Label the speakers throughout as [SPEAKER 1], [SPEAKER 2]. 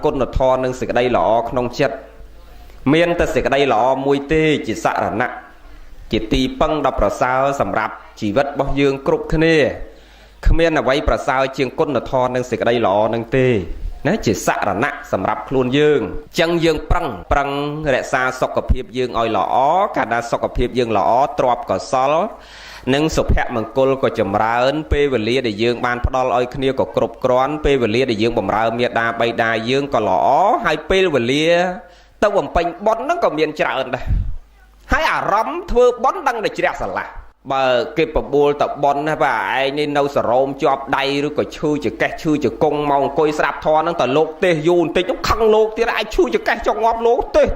[SPEAKER 1] គុណធម៌និងសេចក្តីល្អក្នុងចិត្តមានតែសេចក្តីល្អមួយទេជាសរណៈជាទីពឹងដ៏ប្រសើរសម្រាប់ជីវិតរបស់យើងគ្រប់គ្នាគ្មានអ្វីប្រសើរជាងគុណធម៌និងសេចក្តីល្អនឹងទេណាជាសរណៈសម្រាប់ខ្លួនយើងអញ្ចឹងយើងប្រឹងរក្សាសុខភាពយើងឲ្យល្អកាលណាសុខភាពយើងល្អទ្រព្យកុសលនិងសុភមង្គលក៏ចម្រើនពេលវេលាដែលយើងបានផ្ដល់ឲ្យគ្នាក៏គ្រប់គ្រាន់ពេលវេលាដែលយើងបម្រើមេដាបៃតាយើងក៏ល្អហើយពេលវេលាទៅបំពេញបុណ្យហ្នឹងក៏មានច្រើនដែរហើយអារម្មណ៍ធ្វើបុណ្យដឹងតែជ្រះស្រឡះបើគេបបួលតបុណ្យណាបើឯងនេះនៅសរោមជាប់ដៃឬក៏ឈឺចកេះឈឺចកុងមកអង្គុយស្ដាប់ធម៌ហ្នឹងតលោកទេសយូរបន្តិចខឹងលោកទៀតឯងឈឺចកេះចងប់លោកទេស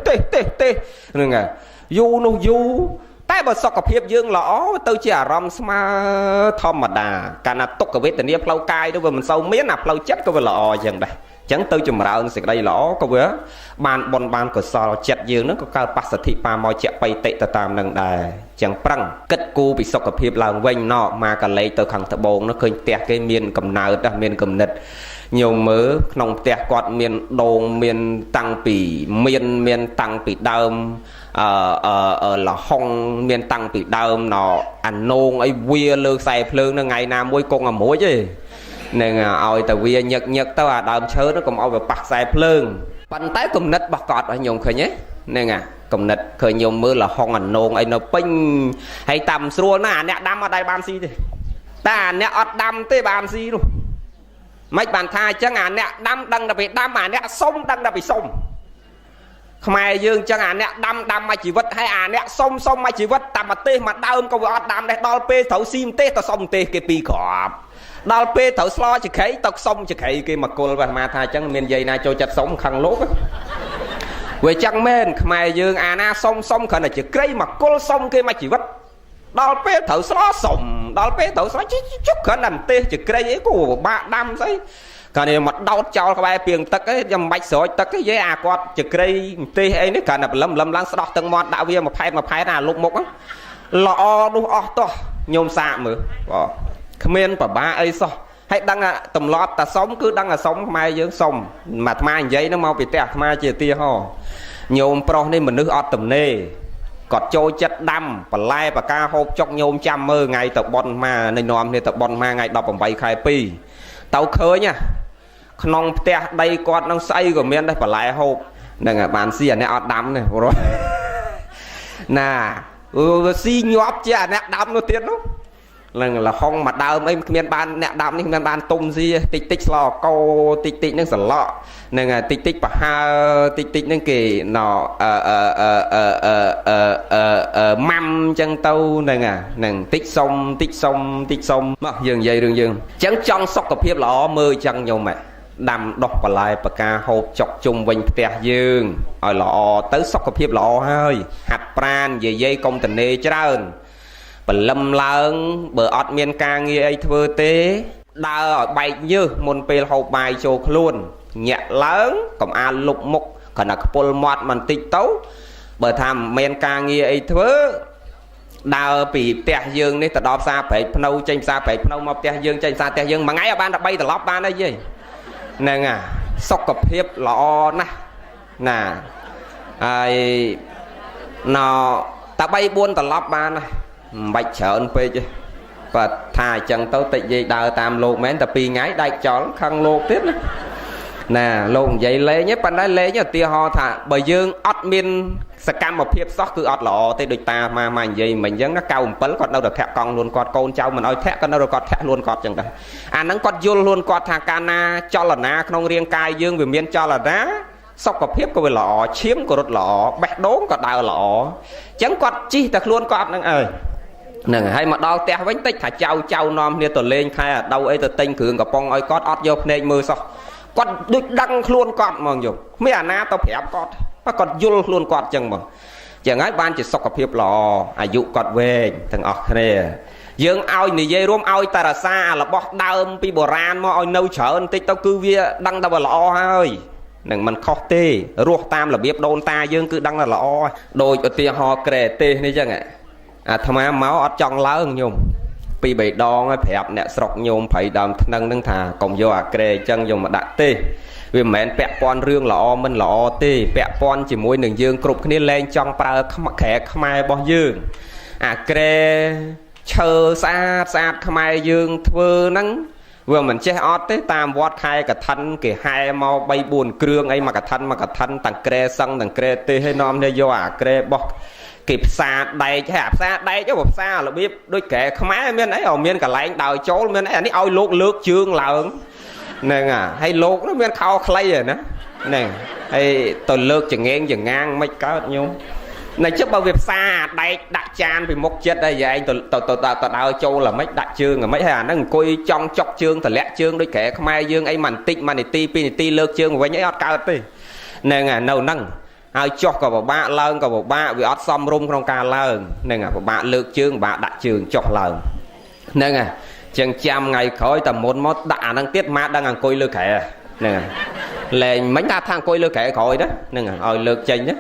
[SPEAKER 1] ហ្នឹងហើយយូរនោះយូរតែបើសុខភាពយើងល្អទៅជាអារម្មណ៍ស្មើធម្មតាកាលណាទុក្ខវេទនាផ្លូវកាយទៅវាមិនសូវមានអាផ្លូវចិត្តក៏វាល្អអញ្ចឹងដែរអញ្ចឹងទៅចម្រើនសេចក្តីល្អក៏វាបានបុណ្យបានកុសលចិត្តយើងហ្នឹងក៏កើតបស្សទ្ធិបាមកជាបៃតិទៅតាមនឹងដែរអញ្ចឹងប្រឹងគិតគូរពីសុខភាពឡើងវិញណោះមកកលេចទៅខាងត្បូងនោះឃើញផ្ទះគេមានកំណើតមានគំនិតញោមមើលក្នុងផ្ទះគាត់មានដូងមានតាំងពីមានតាំងពីដើមលហុងមានតាំងពីដើមណអានងអីវាលើខ្សែភ្លើងនៅថ្ងៃណាមួយគង់អាមួយទេនឹងឲ្យតែវាញឹកទៅអាដើមឈើនោះកុំឲ្យវាប៉ះខ្សែភ្លើងប៉ុន្តែគំនិតរបស់គាត់ឲ្យញោមឃើញទេហ្នឹងគំនិតឃើញញោមមើលលហុងអានងអីនៅពេញហើយតាមស្រួលណាស់អាអ្នកដាំអត់ដែលបានស៊ីទេតែអាអ្នកអត់ដាំទេបានស៊ីនោះមិនបានថាអញ្ចឹងអាអ្នកដាំដឹងតែពីដាំអាអ្នកសុំដឹងតែពីសុំខ្មែរយើងអញ្ចឹងអាអ្នកដាំមកជីវិតហើយអាអ្នកសុំមកជីវិតតាមប្រទេសមកដើមក៏វាអត់ដាំដែរដល់ពេលត្រូវស៊ីម្ទេសទៅសុំម្ទេសគេពីរគ្រាប់ដល់ពេលត្រូវស្លោចក្រីទៅសុំចក្រីគេមកគល់វាអាថាអញ្ចឹងមានយាយណាចូលចិត្តសុំខឹងលោកវាចឹងមែនខ្មែរយើងអាណាសុំគ្រាន់តែចក្រីមកគល់សុំគេមកជីវិតដល់ពេលត្រូវស្លោសុំដល់ពេលត្រូវស្លោជុកគ្រាន់តែម្ទេសចក្រីអីក៏ពិបាកដាំស្អីកាលនេះមកដោតចោលក្បែរពីងទឹកឯងខ្ញុំមិនបាច់ស្រោចទឹកទេយេអាគាត់ចក្រីម្ទេសអីនេះគ្រាន់តែបលឹមឡើងស្ដោះទឹកមាត់ដាក់វាមួយផែតអាលុបមុខល្អនោះអស់តោះញោមសាកមើលបងគ្មានប្របាអីសោះហើយដឹងទម្លាប់តាសុំគឺដឹងតែសុំខ្មែរយើងសុំអាត្មានិយាយហ្នឹងមកពីផ្ទះអាត្មាជាទីហោញោមប្រុសនេះមនុស្សអត់ទំនេរគាត់ចូលចិត្តដាំបន្លែបកាហូបចុកញោមចាំមើលថ្ងៃទៅប៉ុនមកនៅនាំគ្នាទៅប៉ុនមកថ្ងៃ18ខែ2ទៅឃើញក្នុងផ្ទះដីគាត់នឹងស្អីក៏មានដែរបន្លែហូបហ្នឹងបានស៊ីអាអ្នកអត់ដាំទេព្រោះណាស៊ីញាប់ជាអាអ្នកដាំនោះទៀតនោះឡើងលហុងមកដើមអីគ្មានបានអ្នកដាំនេះគ្មានបានទុំស៊ីតិចស្លកោតិចនឹងសឡក់ហ្នឹងតិចប្រហើតិចហ្នឹងគេណម៉ាំអញ្ចឹងទៅហ្នឹងតិចសុំមកយើងនិយាយរឿងយើងអញ្ចឹងចង់សុខភាពល្អមើលអញ្ចឹងញោមដាំដុះបន្លែបកាហូបចុកជុំវិញផ្ទះយើងឲ្យល្អទៅសុខភាពល្អហើយហាត់ប្រាណនិយាយកុំតនេច្រើនបលឹមឡើងបើអត់មានការងារអីធ្វើទេដើរឲ្យបែកញើសមុនពេលហូបបាយចូលខ្លួនញាក់ឡើងកុំអាលលុបមុខគ្រាន់តែខ្ពុលមាត់បន្តិចទៅបើថាមិនមានការងារអីធ្វើដើរពីផ្ទះយើងនេះទៅដល់ផ្សារព្រែកភ្នៅចេញផ្សារព្រែកភ្នៅមកផ្ទះយើងចេញផ្សារផ្ទះយើងមួយថ្ងៃឲ្យបានតែ3ត្រឡប់បានអីយីហ្នឹងសុខភាពល្អណាស់ណាហើយណតែ3 4ត្រឡប់បានណាមិនបាច់ច្រើនពេកទេគាត់ថាអញ្ចឹងទៅតិចយាយដើរតាមលោកមែនតែ2ថ្ងៃដាច់ចោលខឹងលោកទៀតណាលោកនិយាយលេងទេប៉ុន្តែលេងឧទាហរណ៍ថាបើយើងអត់មានសកម្មភាពសោះគឺអត់ល្អទេដូចតាមកនិយាយមិនអញ្ចឹងណា97គាត់នៅតែធាក់កង់ខ្លួនគាត់កូនចៅមិនឲ្យធាក់គាត់នៅតែគាត់ធាក់ខ្លួនគាត់អញ្ចឹងដែរអាហ្នឹងគាត់យល់ខ្លួនគាត់ថាកាលណាចលនាក្នុងរាងកាយយើងវាមានចលនាសុខភាពក៏វាល្អឈាមក៏រត់ល្អបេះដូងក៏ដើរល្អអញ្ចឹងគាត់ជិះតែខ្លួនគាត់ហ្នឹងហ្នឹងហើយមកដល់ផ្ទះវិញតិចថាចៅនាំគ្នាទៅលេងខែអាដៅអីទៅទិញគ្រឿងកំប៉ុងឲ្យគាត់អត់យកភ្នែកមើលសោះគាត់ដូចដឹងខ្លួនគាត់ហ្មងយល់មានអាណាទៅប្រាប់គាត់គាត់យល់ខ្លួនគាត់អញ្ចឹងហ្មងចឹងហើយបានជាសុខភាពល្អអាយុគាត់វែងទាំងអស់គ្នាយើងឲ្យនិយាយរួមឲ្យតារសារបស់ដើមពីបុរាណមកឲ្យនៅច្រើនបន្តិចទៅគឺវាដឹងតែវាល្អហើយនឹងមិនខុសទេរស់តាមរបៀបដូនតាយើងគឺដឹងតែល្អដូចឧទាហរណ៍ក្រែទេសនេះចឹងអាត្មាមកអត់ចង់ឡើងញោមពី3 ដងហើយប្រាប់អ្នកស្រុកញោមព្រៃដើមថ្នឹងថាកុំយកអាក្រែអញ្ចឹងយកមកដាក់ទេ vì mẹn bẹ pon rương lọ mình lọ tê bẹ pon chỉ môi nương dương cục kia lên trong pra khẽ khmai bao dương kre chờ xa khmai dương thưa nắng vừa mình che ót tới tam vót hai cả thân kì hai mau bay buồn krương ấy mà cả thân tặng kre sân tặng kre tê hay nom hay do kre bọc kịp xa đầy chạp xa đầy chứ một xa là biết đôi kẻ không ai miền ấy ở miền cả lạnh đào chỗ miền ấy anh ấy ôi lột lướt chương lợn nè hay lột nó miền khao clay rồi nè nè hay tôi lướt chừng ngang mấy cái nhau này trước bao việc xa đây đặt chan vì một chết đây vậy tôi đào châu là mấy đặt chương rồi mấy hà nó coi trong chọc chương thật lẹ chương đôi kẻ không ai dương ấy màn tịnh màn ti lướt chương với nhảy ót cao tê nè nâu nâng ai cho cả bộ ba lợn cả bộ ba vì ót xăm rum trong ca lợn nên bộ ba lược chương bạn đặt trường cho lợn nên chừng trăm ngày khỏi tầm một mốt đã đang tiết mát đang ăn coi lược khẽ nè lên mấy ta thang coi lược khẽ khỏi đó nên lược chênh đó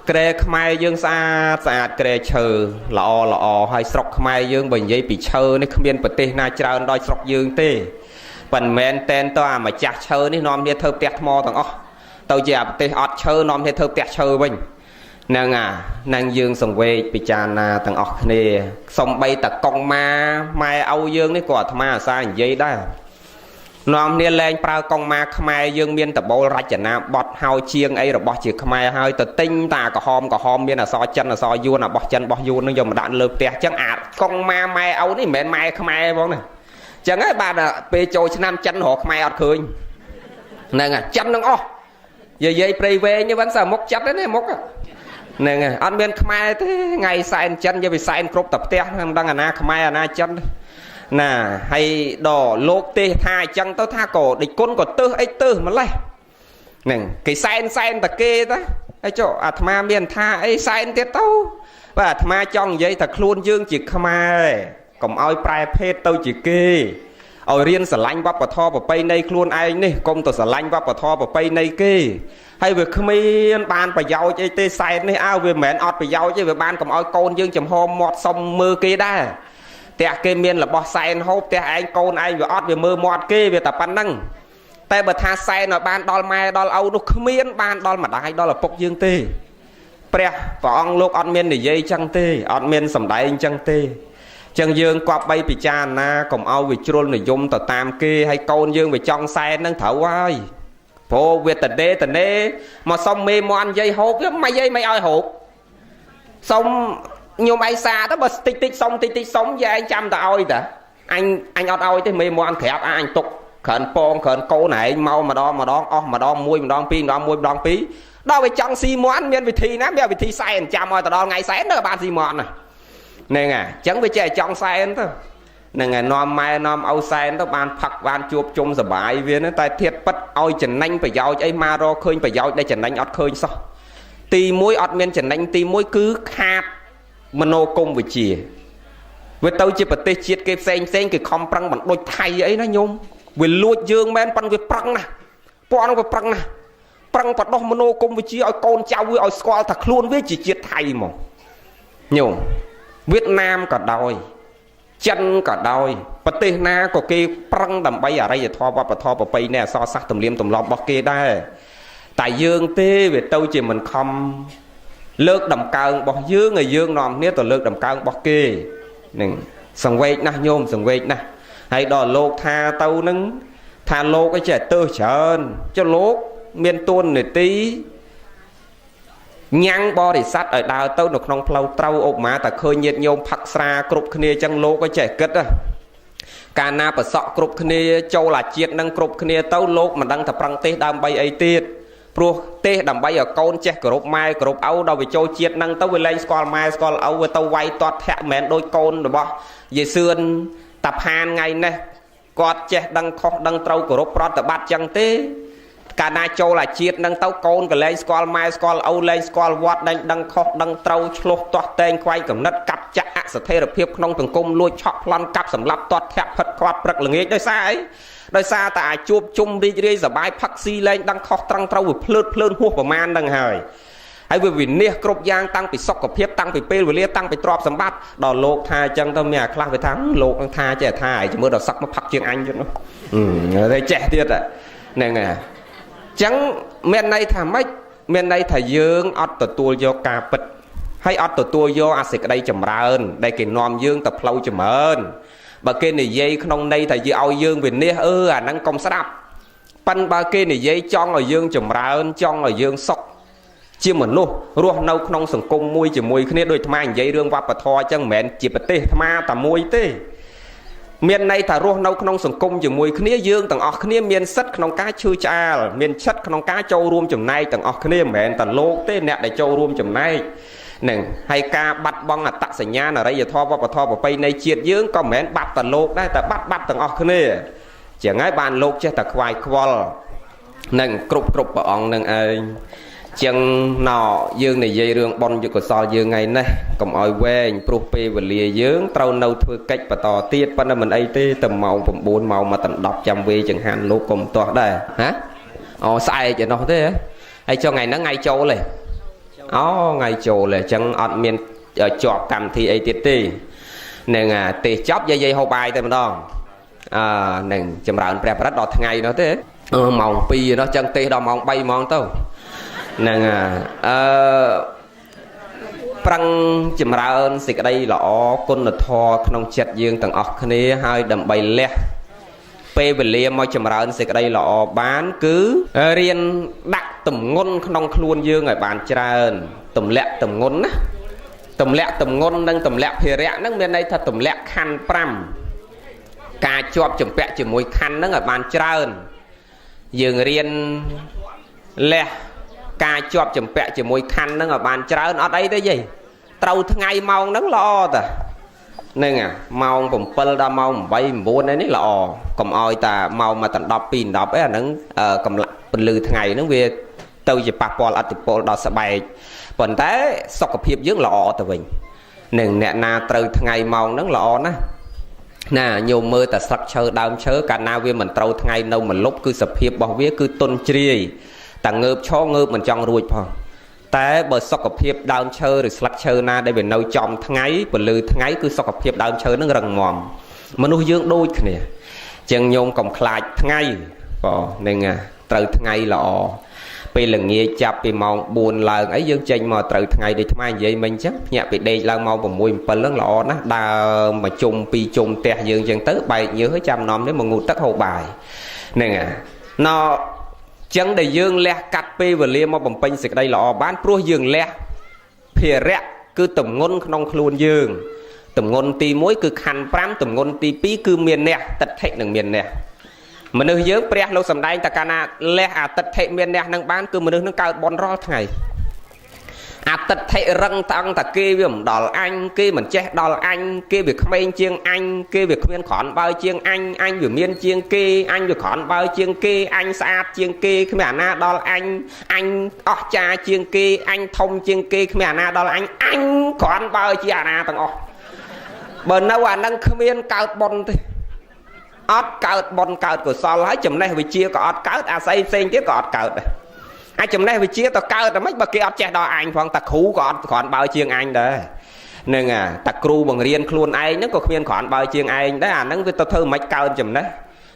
[SPEAKER 1] kề mai dương xa kề chờ lọ hay sọc mai dương bình dây bị chờ nên không biết bật tê na trao đôi sọc dương tê phần men tên to mà chặt chờ nên nom đi thơ tẹt mò thằng tao chỉ áp tê ót chơi nom thế thơ tẹt chơi bình nàng dương sòng quê bị tràn thằng ót này sòng bay tật con ma mai âu dương đấy quả tham à sao vậy đó nom nia lên prao con ma khmai dương miên tập bầu ra chả na bọt hao chiêng ấy rồi bọt chỉ khmai hơi tật tinh ta có hôm miên là so chân là so vuông là bọt chân bọt vuông nó dùng đạn lợp tẹt chẳng con ma mai âu đấy mẹ mai khmai bóng này chẳng ấy bà là pe trôi năm chân họ khmai ót khơi này chân nó giờ dây prey về như vẫn sao mốc chất đấy mốc nè ăn bên khmai thế ngày sai chân như bị sai cướp tập te đang na khmai na chân nè hay đỏ lốp tê hai chân tao tha cổ địch côn còn tư mà lấy nè cái sai ta kê đó ấy chỗ ma miền tha ấy sai tiết tao và ma trong dây thật luôn dương chỉ khmai còn oi prai phê tao chỉ kê ở riêng sờ lanh bắp và thò vào bay này luôn ai nè công tao sờ lanh bắp và thò vào bay này kê hay việc không miên ban phải giàu chơi tê sai này ao về mẹn ọt phải giàu chơi về ban cầm oi con dương chầm hôm mọt xong mưa kê đa tẹt kê miên là bỏ sai hộp tẹt anh con ai về ọt về mưa mọt kê về tập ban năng tay bật tha sai nó ban đo mai đo âu nó không miên ban đo mà đại đo là phục dương tê pre và ông lúc ọt miên để dây trăng tê ọt miên sầm đại trăng tê chân dương qua bay bị cha na cùng ao về trôn này dùng tờ tam kia hay con dương về trong xe nâng thở ai phố việt tận đê mà xong mê moan dây hộp mấy dây mấy oi hộp xong nhiều bay xa đó bật tích sống với anh chăm ta oi ta anh oi tới mê moan khẹp anh tục khẩn cô này mau mà đo mui mà đo pi đo phí đo về trong xi moan miền vị thi nè bây vị thi sai chăm oi ta đo ngày sáng đó bạn xi moan này nè chẳng phải chạy trong xe thôi nè nom mai nom âu xe nó ban phật ban chuột chung sờ bài viên nó tai thiệt bất oi chẩn nanh phải giàu ấy ma ro khơi phải giàu đây chẩn nanh ọt khơi sao tì mũi ọt miên chẩn nanh tì mũi cứ khát mano cung với chìa với tao chỉ bật tê chiết cái sen cái không prăng bằng đôi thay ấy nó nhung vì lụa dương men pan với prăng nè pon với prăng nè prăng bật đo mano cung với chìa oi con cháu với oi squal thật luôn với chỉ chiết thay mà nhung Việt Nam cả đôi chân cả đôi và tê na có cái prăng đầm bay ở đây thò vào bay nè so sắc tầm liêm tầm lọp bọc kia đây tại dương tê về tâu chỉ mình không lược đầm cao bọc dương người dương nòm nếu tao lược đầm cao bọc kia nè sòng quay na nhôm sòng quay na hay đò lô tha tâu nứng tha lô cái trẻ tơ trơn cho lô miền tuôn này tí nhang bo để sát ở đào tâu được nông plau trâu ốp má ta khơi nhiệt nhôm phật xa cục khné chân lô cái trẻ kết á cà na bờ sọ cục khné châu là chiết nâng cục khné tâu lô mà đang tập răng tê đam bay ấy tiết pro tê đam bay ở con che cục mai cục áo đâu về châu chiết nâng tâu về lên squal mai squal áo về tâu quay toát thẹn mền đôi con rồi bỏ về xương tập hàn ngày này quạt che đăng khóc đăng trâu cục pro tập bát chân tê cả na châu là chiết nâng tàu con cái lên squal mai squal âu lên squal watt đánh đăng khóc đăng trâu chốt toát tên quay cầm nđất cặp chạ sẽ thấy được phiệp nông từng cung lôi chọc lăn cặp sầm lấp toát thẹn phật quạt bật là nghe đây xa ấy đây xa tại chụp chung đi giờ bài phật si lên đăng khóc trăng trâu vừa phơn hua của man đăng hời hay vì nè cột giang tăng bị sọc của phiệp tăng bị pê vừa lia tăng bị trọp sầm bát đò lột tha chân tao mẹ khla với thắng lột tha trẻ tha chỉ mới đò sắc nó phật chuyện anh chứ nó đây trẻ tiết ạ nè nè chẳng miền này thà mấy miền này thà dương ọt tờ tua vô cà bịch hay ọt tờ tua vô à xịt đây chầm ra ơn đây cái nòm dương tập lâu chầm ơn bà kia này dây không đây thà dư ao dương về nia à năng công sát đập pan bà kia này dây chong ở dương chầm ra ơn chong ở dương sọc chia mình luôn ruột nâu không sừng cung mui chỉ mui kia đôi tham dây rương vấp và thò chân mẹn chỉ bật tê tham ta mui tê miền này thà ruột nâu không sừng cung chỉ mui kia dương tầng ọt kia miền sắt không cá chui cha miền sắt không cá châu ruộng chừng này tầng ọt kia mẹn tầng lô tê nẹt để châu ruộng chừng này nè hay ca bắt bong là tạc sảnh nha ở đây giờ thò vào bay này triệt dương có mẹn bắt tầng lô đây ta bắt tầng ọt kia chỉ ngay bàn lô che tầng khoai qual nè cục bảo ông nè chân nọ dương này dây rương bon cho so dương ngày này còn oi quê prope và lìa dương trâu nâu thưa cách và tò tiết bắt mình ấy tê tầm màu phẩm 4 màu mà tận đọc trăm về chẳng hạn lô cùng toát đây hả sai cho nó thế hay cho ngày nó ngay châu này ngày châu là chân ọt miền chọt cầm thì ấy tiết tì nè tì chóp dây hô bài tên đó nè chầm rợn prep rất đọt ngày đó thế màu pi nó chân tì đó màu bay mong tao nè prăng chìm ra ơn xịt đây lọ con là thò không chặt dương tầng ọc này hai đầm bay lẹ pe về liêm môi chìm ra ơn xịt đây lọ bán cứ riêng đặt tầm ngôn không luôn dương ở bàn trơn tầm lẹ tầm ngôn á tầm ngôn nâng tầm lẹ thì rẽ nâng bên đây thật tầm lẹ khăn pram cà chọp chùm pẹ chùm mùi khăn nâng ở bàn trơn dương riêng lẹ ca chọp chùm pẹ chùm mùi khăn nâng ở bàn trơn ở đây đấy gì trâu ngày mong nâng lo ta nên mong bụng pơ đa mong bay buôn đấy lọ còn oi ta màu mà tận đọc pin đọc ấy nâng cầm lại bình lư ngày nó về tôi chỉ bạc bò là tụi bò đào sập bài còn thế sọc cặp hiệp dưỡng lọ từ mình nên nè na trâu ngày mong nâng lọ nè nhiều mơ ta sặc chơi đau chớ cả na về mình trâu ngày đâu mình lúc cứ sập hiệp bảo viết cứ tôn tri ta ngợp cho ngợp mình trong ruột phong té bờ sọc cặp hiệp đau chơi rồi sặc chơi na đây về nấu trong ngày bình lư ngày cứ sọc cặp hiệp đau chơi nó rần mòm mà nuôi dưỡng đôi nè chân nhôm còn khai ngày nên trâu ngày lọ vì lần nghe chập vì màu buồn lần ấy dương tranh mà từ ngày đi tham vậy mình chắc nhẹ bị đây là màu và mùi phần lớn lọ nó đa mà chung pi chung tè dương chân tới bài nhớ trăm năm nếu mà ngủ tắt hậu bài nè nó chân đầy dương lẹ cắt pi và lia mà bằng pin xịt đây lọ bán pro dương lẹ phê rẽ cứ tầm ngôn non luôn dương tầm ngôn ti muối cứ khăn pram tầm ngôn ti pi cứ miền nè tật thệ đừng miền nè mà nơi dưỡng preh lâu sầm đai ta cana lẹ tật thệ miền nè năng bán cứ mà nơi nó cao bon ro ngày tật thệ răng tăng ta kê với đòn anh kê mình che đòn anh kê việc không chiêng anh kê việc miên khỏn bao chiêng anh vừa miên chiêng kê anh vừa khỏn bao chiêng kê anh xa chiêng kê khi mà na đòn anh cha chiêng kê anh thông chiêng kê khi mà na đòn anh khỏn bao chiêng na tầng bờ đâu năng không miên cao bon thì ọt cao bon cao của sao hái chùm này vì chia có ọt cao say sen chứ có ọt cao ai chùm này vì chia tao cao tao mấy bà kia ọt che đo anh phong ta khú có ọt khoản bao chiêng anh đấy nên ta kêu bằng riêng luôn anh nó có khuyên khoản bao chiêng anh đấy nó với tao thơ mấy cao chùm đấy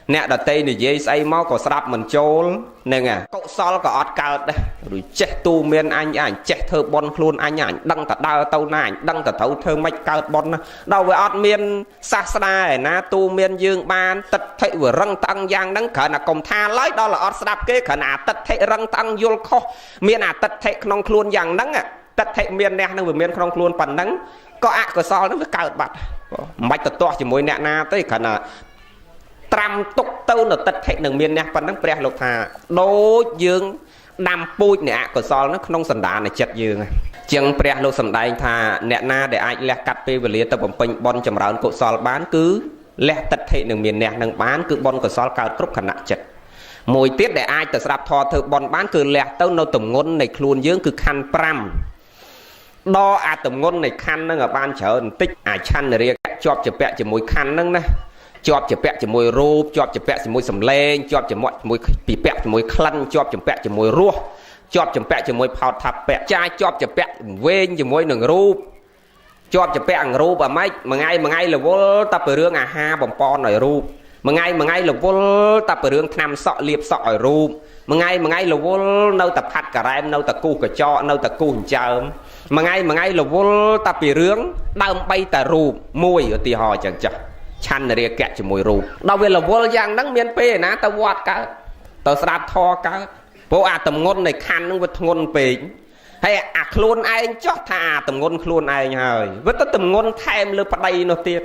[SPEAKER 1] nè đặt tay này dây say máu có sạp mình trốn nên cậu sao có ọt cao đấy rồi chết tu miên anh chết thơ bon luôn anh đăng ta đau tao na đăng ta thấu thơ mấy cao bon đâu với ọt miên xa xa na tu miên dương ban tật thệ vừa răng tăng giang đắng khởi là cùng tha lấy đó là ọt sạp kế khởi là tật thệ răng tăng vô khó miên tật thệ non luôn giang đắng tật thệ miên nè nó vừa miên non luôn phần đắng có có sao nó với cao bật mạch tật to chỉ môi nè na tới khởi là trăm tục tâu nó tật thệ đừng miên nè phần đắng preh lục thà đôi dương đam pui nè có sao nó không sần đá này chật dương chân preh lục sần đai thà nè na để ai lẹ cắt pe về lia tập bấm bon chầm rán cổ sao bán cứ lẹ tật thệ đừng miên nè đừng bán cứ bon cổ sao cao cướp khả nặng chật mùi tiết để ai tự sạp thò thợ bon bán cứ lẹ tâu nó tầm ngôn này luôn dương cứ khăn pram đo tầm ngôn này khăn nó ở ban chở tích chăn này chọp chụp bẹ chỉ mùi khăn nâng này chọp chụp bẹ chỉ mùi rúp chọp chụp bẹ chỉ mùi sầm lên chọp chụp mọi mùi bị bẹ chỉ mùi khăn chọp chụp bẹ chỉ mùi rua chọp chụp bẹ chỉ mùi phao thạp bẹ chai chọp chụp bẹ ven chỉ mùi nừng rúp chọp chụp bẹ rúp mà ngay là vô tập về rương ha bồng pon này rúp một ngày là vô tập rương tham sọ liệp sọ ở rùm một ngày là vô nâu tập hạt cả em nâu tập cu cả cho nâu tập cu chờ một ngày là vô tập bị rương đâm bay tà rùm mùi ở tì hò chẳng chẳng chăn là kẹt cho mùi rùm đâu về là vô giang nắng miên pê ná tao vọt cả tao sạp thò cả vô tầm ngôn này khăn nó vật ngôn pê hay luôn ai chót thà tầm ngôn luôn ai hơi với tầm ngôn thêm lơ bắt đây nó tiệt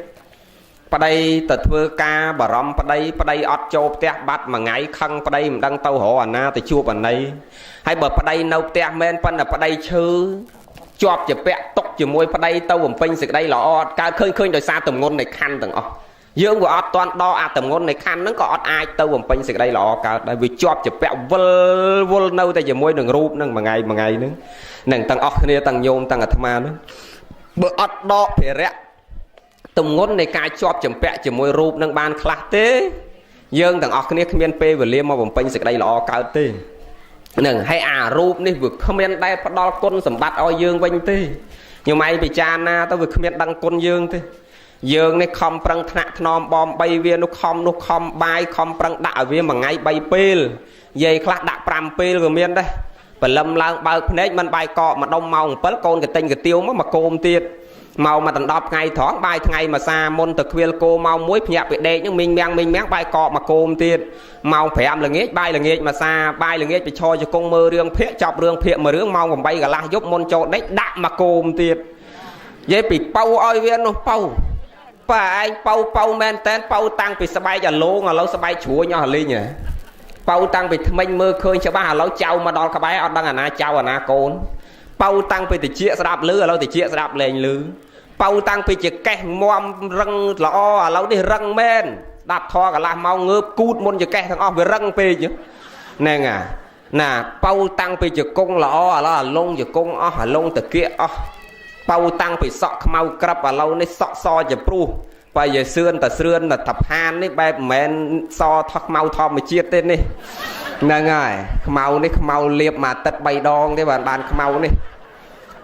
[SPEAKER 1] bắt đây tật vơ ca bà rõm bắt đây ọt châu tẹt bắt mà ngay khăn bắt đây mình đang tàu hổ na thì chua bản đây hay bờ bắt đây nấu tẹt men phân là bắt đây chư chọp chỉ bẹ tóc chỉ môi bắt đây tàu bầm pin sực đây là ọt ca khơi khơi đời xa tầm ngôn này khăn tầng ọt dương của ọt toàn đo tầm ngôn này khăn nó có ọt ai tàu bầm pin sực đây là ọt cả đây vì chọp chỉ bẹ vơ nâu tại chỉ môi đường rúp nâng mà ngày nữa nâng tầng ọt này tầng nhôm tầng thâm nữa bờ ọt đo phải rẽ tầm ngôn này cài chọp chấm pẹ chỉ môi rúp nâng ban khát thế dương thằng ọt này không miên pê và liêm mà bầm pin sực đây là ọt cao thế nâng hay rúp này vừa không miên đây bắt đo côn sầm bát oi dương vinh thế nhưng mày bị cha na tao vừa không miên đăng côn dương thế dương này không prang thạc nom bom bay viên nó không bay không prang đạo viên mà ngay bay pil dây khát đạo pram pil của miên đây và lâm lang bao nét mình bay cọ mà đông màu bớt con cái tên cái tiêu mà côm tiệt màu mà tận đọc ngày thoáng bay ngày mà xa môn thực viên cô mau muối nhạc bị đê nhưng mình máng bay cọ mà côm tiệt màu phải là nghếch bay là nghếch mà xa bay là nghếch bị cho con mơ rương phết chọc rương phệ mà rương mau còn bay cả la giúp môn cho đấy đạm mà côm tiệt dây bị pau oi viên nó pau và anh pau men tên pau tăng bị sờ bay giờ lố mà lâu sờ bay chúa nhau ly nhỉ pau tăng bị mình mơ khơi cho ba lâu trâu mà đo cả bay ở đang na trâu na côn pau tăng bị thì chia đạp lư lâu thì chia đạp lên lư pau tăng bị chỉ kẹt mom răng lọ lâu đi răng men đạp thò cả làm mau ngớp cút môn chỉ kẹt thằng o về răng pê chứ nè nè pau tăng bị chỉ cung lọ là lông chỉ cung lông từ kia pau tăng bị sọ mau cặp và lâu này sọ so chỉ pru bây giờ sườn là thập han đấy bay men so thọc mau thò mà chia tên đi nè ngài mau liệp mà tật bay đòn đấy bạn mau đi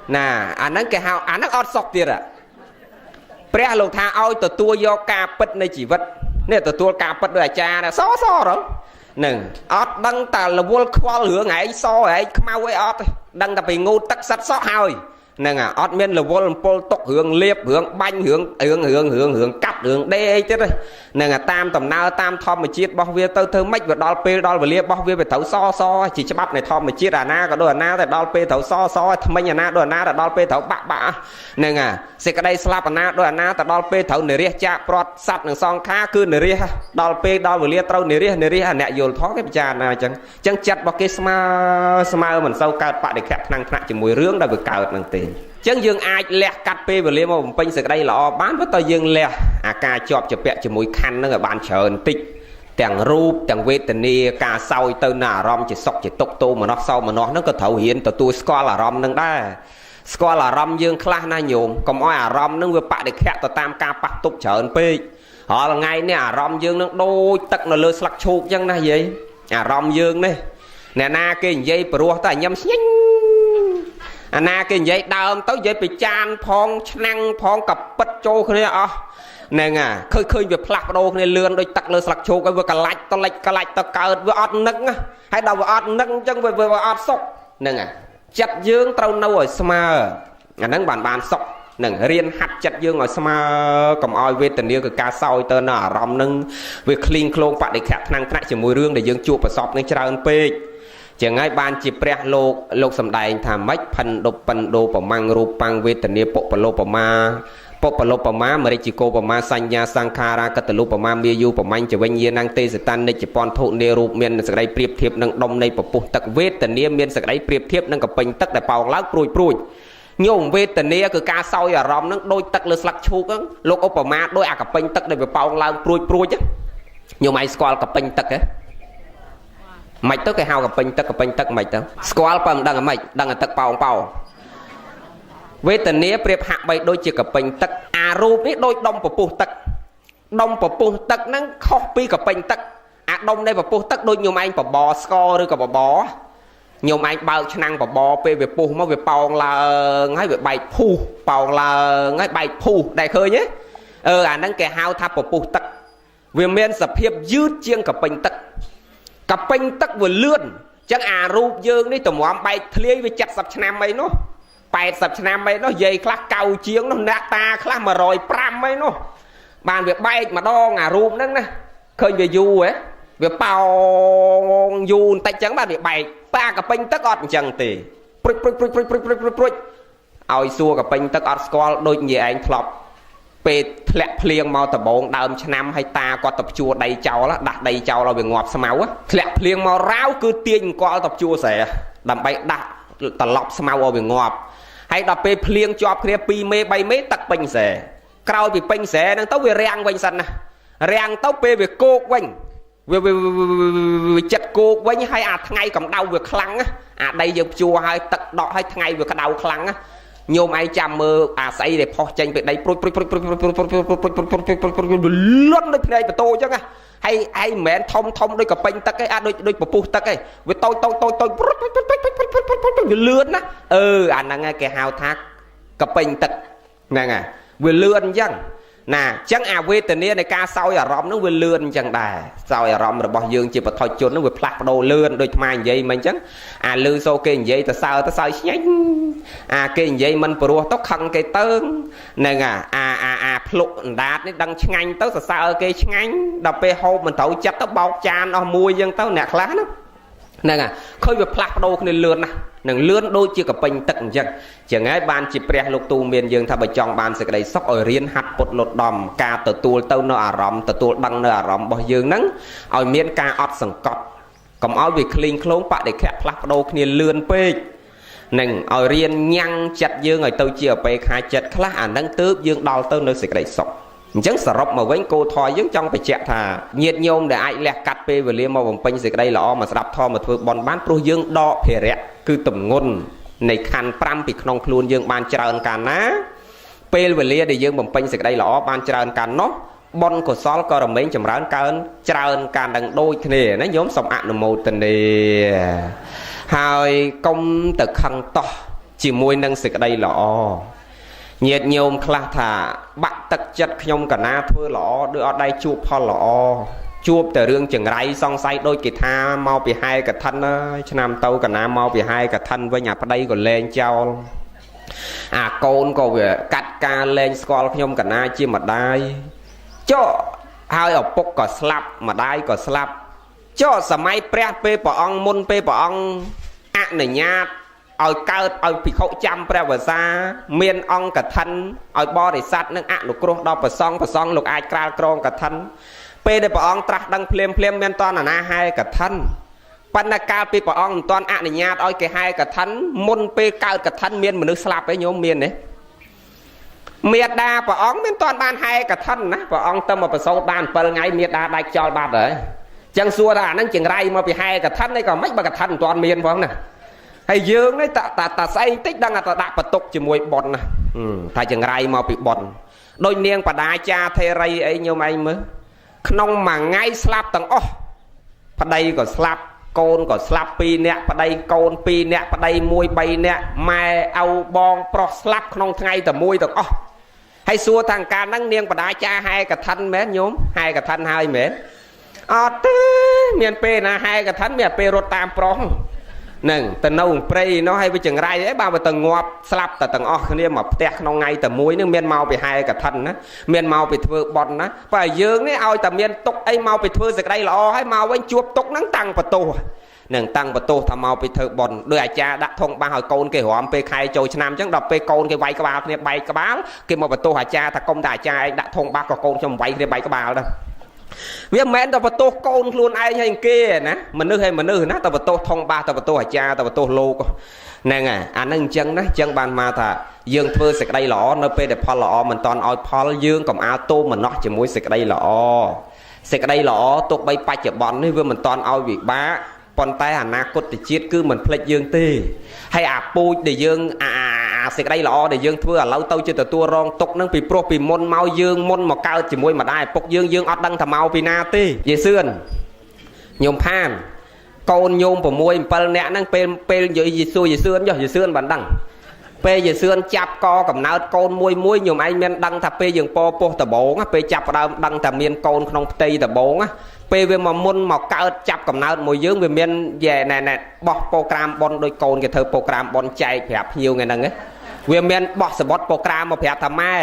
[SPEAKER 1] nè nó cái hào nó ọt sọc tiền à pre lục tha oi tờ tua do ca pất này chỉ vật nè tờ tua ca pất đời cha nè so rồi nè ọt đăng ta là vua khoa lửa ngày so ấy mau ấy ọt đăng ta bị ngu tắc sắt sót hơi nè ọt miên là vô pol tốc hướng liệp hướng banh hướng cắt hướng đê chết đây nè tam tầm nào tam thom mà chiết bao viên tơ thơ mách và đo p đo và liệp bao viên về thấu so chỉ cho bắp này thom mà chiết na có đôi na thì đo p thấu so thầm mình na đôi na là đo p thấu bạ nè sẽ cái đây slap na đôi na ta đo p thấu nề ria cha prot sắt nè song khá cứ nề ria đo p đo và liệp trâu nề ria nè dồn thoát cái trà này chẳng chặt bao cái smile mình sâu cao bạ để khẹp năng nặng chỉ mùi rướng đã vừa cao năng tiền chẳng dương ai lẹ cắt pê và liêm một pin sực đây là bán với tôi dương lẹ ca chọp chụp bẹ cho mũi khăn nó ở bàn chờ tích tàng rúp tàng vết tàng nia ca sau từ nà rom chỉ sọc chỉ tốc tô mà nó sau mà nó có thấu hiện từ tôi score là rom nâng đa score là rom dương class na nhổm còn oi rom nó vừa bạ để khẹt từ tam ca bắt tục chờ pê họ là ngay nè rom dương nó đôi tật nó lơ sặc chuột chân na gì rom dương này nè na cái dây pro ta nhâm nhánh na cái dây đơm tới dây bị chan phong năng phong cặp bích châu kia nè khơi việc plak đô này lươn đôi tắc lơ sặc châu cái vừa cả lạch ta cờ vừa ọt nấng hay đầu vừa ọt nấng chân vừa ọt sọc nè chặt dương trâu nâu ở sma nấng bàn sọc nè riêng hạt chặt dương ở sma cầm oi về tình yêu cái ca sau tơ nà rom nâng việc clean clone bạn để khát năng nặng chỉ mùi rương để dương chuột và sọc nên trao pê chẳng ai ban chỉ pre lục sầm đại tham mách phần đô bờ mang rùp băng về tình yêu bộ lô bờ má mà đây chỉ cô bờ má xanh nhà sang kara cát lô bờ má miêu bờ mang chỉ vinh yên năng tê sẽ tan đây chỉ pon thụ nê rùp miền sẽ đây priệp thiệp năng đông đây bờ pu tắc về tình yêu miền sẽ đây priệp thiệp năng cặp bình tắc để bào láo pruy nhung về tình yêu cứ ca sau giờ rom năng đôi tắc lơ sặc chu cái lục bờ má đôi cặp bình tắc để bào láo pruy chứ nhiều máy squal cặp bình tắc ấy mày tới cái hao gặp bình tắc mày tới squal bằng đang ở tắc bào với tình nghĩa priệp hạ bay đôi chỉ gặp bình tắc rùp biết đôi đông bờ pu tắc năng copy gặp bình tắc đông đây bờ pu tắc đôi nhiều anh bò score rồi cả bò nhiều anh bao cho năng bò về pu mà về bào là ngay về bài pu bào là ngay bài pu đại khơi nhé năng cái hao tháp bờ pu tắc វាមានសភាពយឺតជាងកពេញទឹកវាលឿនចឹងអារូបយើងនេះតម្រាំបែកធ្លាយវា70ឆ្នាំអីនោះ80ឆ្នាំអីនោះយាយខ្លះកៅជាងនោះអ្នកតាខ្លះ105អីនោះបានវាបែកម្ដងអារូបហ្នឹងណាឃើញវាយូរហ៎វាប៉ោងយូរបន្តិចចឹងបានវាបែកតែកពេញទឹកអត់អញ្ចឹងទេព្រុចឲ្យសួរកពេញទឹកអត់ស្គាល់ដូចនិយាយឯងធ្លាប់ពេលធ្លាក់ភ្លៀងមកដបងដើមឆ្នាំហើយតាគាត់ទៅព្យួរដីចោលដាក់ដីចោលឲ្យវាងាប់ស្មៅធ្លាក់ភ្លៀងមករាវគឺទាញអង្គលទៅព្យួរស្រែដើម្បីដាក់ត្រឡប់ស្មៅឲ្យវាងាប់ហើយដល់ពេលភ្លៀងជាប់គ្នា2មេ3មេទឹកពេញស្រែក្រោយពីពេញស្រែហ្នឹងទៅវារាំងវិញសិនណារាំងទៅពេលវាគោកវិញវាចិត្តគោកវិញហើយអាថ្ងៃកម្ដៅវាខ្លាំងអាដីយើងព្យួរហើយទឹកដក់ហើយថ្ងៃវាក្តៅខ្លាំងញោមឯងចាំមើលអាស្អីដែលផុសចេញពីដីព្រុចលន់ដូចភ្នែកបតោអញ្ចឹងហើយមិនមែនធំដូចកពេញទឹកទេដូចពពុះទឹកទេវាតូចវាលឿនណាអាហ្នឹងគេហៅថាកពេញទឹកហ្នឹងវាលឿនអញ្ចឹងណាអញ្ចឹងអាវេទនានៃការសោយអារម្មណ៍ហ្នឹងវាលឿនអញ្ចឹងដែរសោយអារម្មណ៍របស់យើងជាបឋិជនហ្នឹងវាផ្លាស់ប្ដូរលឿនដូចថ្មនិយាយមិនអញ្ចឹងអាលឺសូគេនិយាយទៅសើស្ញេញអាគេនិយាយមិនព្រោះទៅខឹងគេទៅហ្នឹងអាភ្លុកអណ្ដាតនេះដឹងឆ្ងាញ់ទៅសរសើរគេឆ្ងាញ់ដល់ពេលហូបមិនត្រូវចិត្តទៅបោកចានអស់មួយអញ្ចឹងទៅអ្នកខ្លះណាហ្នឹងឃើញវាផ្លាស់ប្ដូរគ្នាលឿនណាស់នឹងលឿនដូចជាកពេញទឹកអញ្ចឹងចឹងហើយបានជាព្រះលោកទូមានយើងថាបើចង់បានសេចក្តីសុខឲ្យរៀនហាត់ពុតលត់ដំការទទួលទៅនៅអារម្មណ៍ទទួលដឹងនៅអារម្មណ៍របស់យើងហ្នឹងឲ្យមានការអត់សង្កត់កុំឲ្យវាឃ្លីងឃ្លោងបដិខៈផ្លាស់ប្ដូរគ្នាលឿនពេកនឹងឲ្យរៀនញ៉ាំងចិត្តយើងឲ្យទៅជាអបេខាចិត្តខ្លះអាហ្នឹងទើបយើងដល់ទៅនៅសេចក្តីសុខអញ្ចឹងសរុបមកវិញគោថយយើងចង់បញ្ជាក់ថាញាតិញោមដែលអាចលះកាត់ពេលវេលាមកបំពេញសេចក្តីល្អមកស្ដាប់ធម៌មកធ្វើបន់បានព្រោះយើងដកភារៈគឺទម្ងន់នៃខណ្ឌ5ពីក្នុងខ្លួនយើងបានច្រើនកាលណាពេលវេលាដែលយើងបំពេញសេចក្តីល្អបានច្រើនកាលនោះបុណ្យកុសលក៏រមែងចម្រើនកើនច្រើនកាលនឹងដូចគ្នាណាញោមសូមអនុមោទនាហើយកុំទៅខឹងតោះជាមួយនឹងសេចក្តីល្អញាតិញោមខ្លះថាបាក់ទឹកចិត្តខ្ញុំកណាធ្វើល្អដូចអត់ដៃជួបផលល្អជួបតែរឿងចង្រៃសង្ស័យដូចគេថាមកពីហែកឋិនហើយឆ្នាំទៅកណាមកពីហែកឋិនវិញអាប្តីក៏លែងចោលអាកូនក៏វាកាត់ការលែងស្គាល់ខ្ញុំកណាជាម្ដាយចុះហើយឪពុកក៏ស្លាប់ម្ដាយក៏ស្លាប់ចុះសម័យព្រះពេលព្រះអង្គមុនពេលព្រះអង្គអនុញ្ញាតឲ្យកើតឲ្យភិក្ខុចាំព្រះវស្សាមានអង្គកឋិនឲ្យបរិស័ទនឹងអនុគ្រោះដល់ប្រសង់លោកអាចក្រាលក្រងកឋិនពេលដែលព្រះអង្គត្រាស់ដឹងភ្លាមមានតនណាហែកឋិនប៉ុន្តែកាលពីព្រះអង្គមិនទាន់អនុញ្ញាតឲ្យគេហែកឋិនមុនពេលកើតកឋិនមានមនុស្សស្លាប់ឯងញោមមានទេមេដាព្រះអង្គមិនទាន់បានហែកឋិនណាព្រះអង្គទៅមកប្រសូតបាន7ថ្ងៃមេដាដាច់ចោលបាត់ហើយចឹងសួរថាអាហ្នឹងចង្រៃមកពីហែកឋិននេះក៏មិនបើកឋិនមិនទាន់មានផងណាហើយយើងនេះតាស្អីតិចដឹងតែដាក់បន្ទុកជាមួយប៉ុនណាថាចង្រៃមកពីប៉ុនដូចនាងបដាចាថេរីអីញោមឯងមើលក្នុងមួយថ្ងៃស្លាប់ទាំងអស់ប្តីក៏ស្លាប់កូនក៏ស្លាប់2នាក់ប្តីកូន2នាក់ប្តី1 3នាក់ម៉ែឪបងប្រុសស្លាប់ក្នុងថ្ងៃតែមួយទាំងអស់ហើយសួរថាកាលហ្នឹងនាងបដាចាហែកឋិនមែនញោមហែកឋិនហើយមែនអត់ទេមានពេលណាហែកឋិនមានពេលរត់តាមប្រុសនឹងទៅនៅព្រៃនោះឲ្យវាចង្រៃអីបើទៅងាប់ស្លាប់តែទាំងអស់គ្នាមកផ្ទះក្នុងថ្ងៃតែមួយនឹងមានមកពីហែកឋិនណាមានមកពីធ្វើបន់ណាបើយើងនេះឲ្យតែមានទុកអីមកពីធ្វើសេចក្តីល្អហើយមកវិញជួបទុកហ្នឹងតាំងបន្ទោសនឹងតាំងបន្ទោសថាមកពីធ្វើបន់ដោយអាចារ្យដាក់ធុងបាសឲ្យកូនគេរំពេលខែចូលឆ្នាំអញ្ចឹងដល់ពេលកូនគេវាយក្បាលគ្នាបែកក្បាលគេមកបន្ទោសអាចារ្យថាកុំតែអាចារ្យឯងដាក់ធុងបាសក៏កូនខ្ញុំវាយគ្នាបែកក្បាលដែរវាមិនមែនតែបន្ទោសកូនខ្លួនឯងហើយគេណាមនុស្សណាតែបន្ទោសធំបាសតែបន្ទោសអាចារ្យតែបន្ទោសលោកហ្នឹងអាហ្នឹងអញ្ចឹងណាអញ្ចឹងបានមកថាយើងធ្វើសេចក្តីល្អនៅពេលដែលផលល្អមិនតាន់ឲ្យផលយើងកុំអាលទោមនោះជាមួយសេចក្តីល្អសេចក្តីល្អទោះបីបច្ចុប្បន្ននេះវាមិនតាន់ឲ្យវិបាកប៉ុន្តែអនាគតជាតិគឺមិនភ្លេចយើងទេហើយអាពូជដែលយើងអាសេចក្តីល្អដែលយើងធ្វើឥឡូវទៅជាទទួលរងទុកនឹងពីព្រោះពីមុនមកយើងមុនមកកើតជាមួយម្ដាយឪពុកយើងអត់ដឹងថាមកពីណាទេយេសឿនញោមផានកូនញោម6 7នាក់ហ្នឹងពេលនិយាយយេសឿនចុះយេសឿនបានដឹង ពេលជាសឿនចាប់កកំណើតកូនមួយខ្ញុំឯងមានដឹងថាពេលយើងពោះដបងពេលចាប់ដើមដឹងថាមានកូនក្នុងផ្ទៃដបងពេលវាមកមុនមកកើតចាប់កំណើតមួយយើងវាមានណែបោះប្រូក្រាមប៉ុនដោយកូនគេធ្វើប្រូក្រាមប៉ុនចែកប្រាប់ភ្ញៀវថ្ងៃហ្នឹងវាមានបោះសបុតប្រូក្រាមមកប្រាប់ថាម៉ែ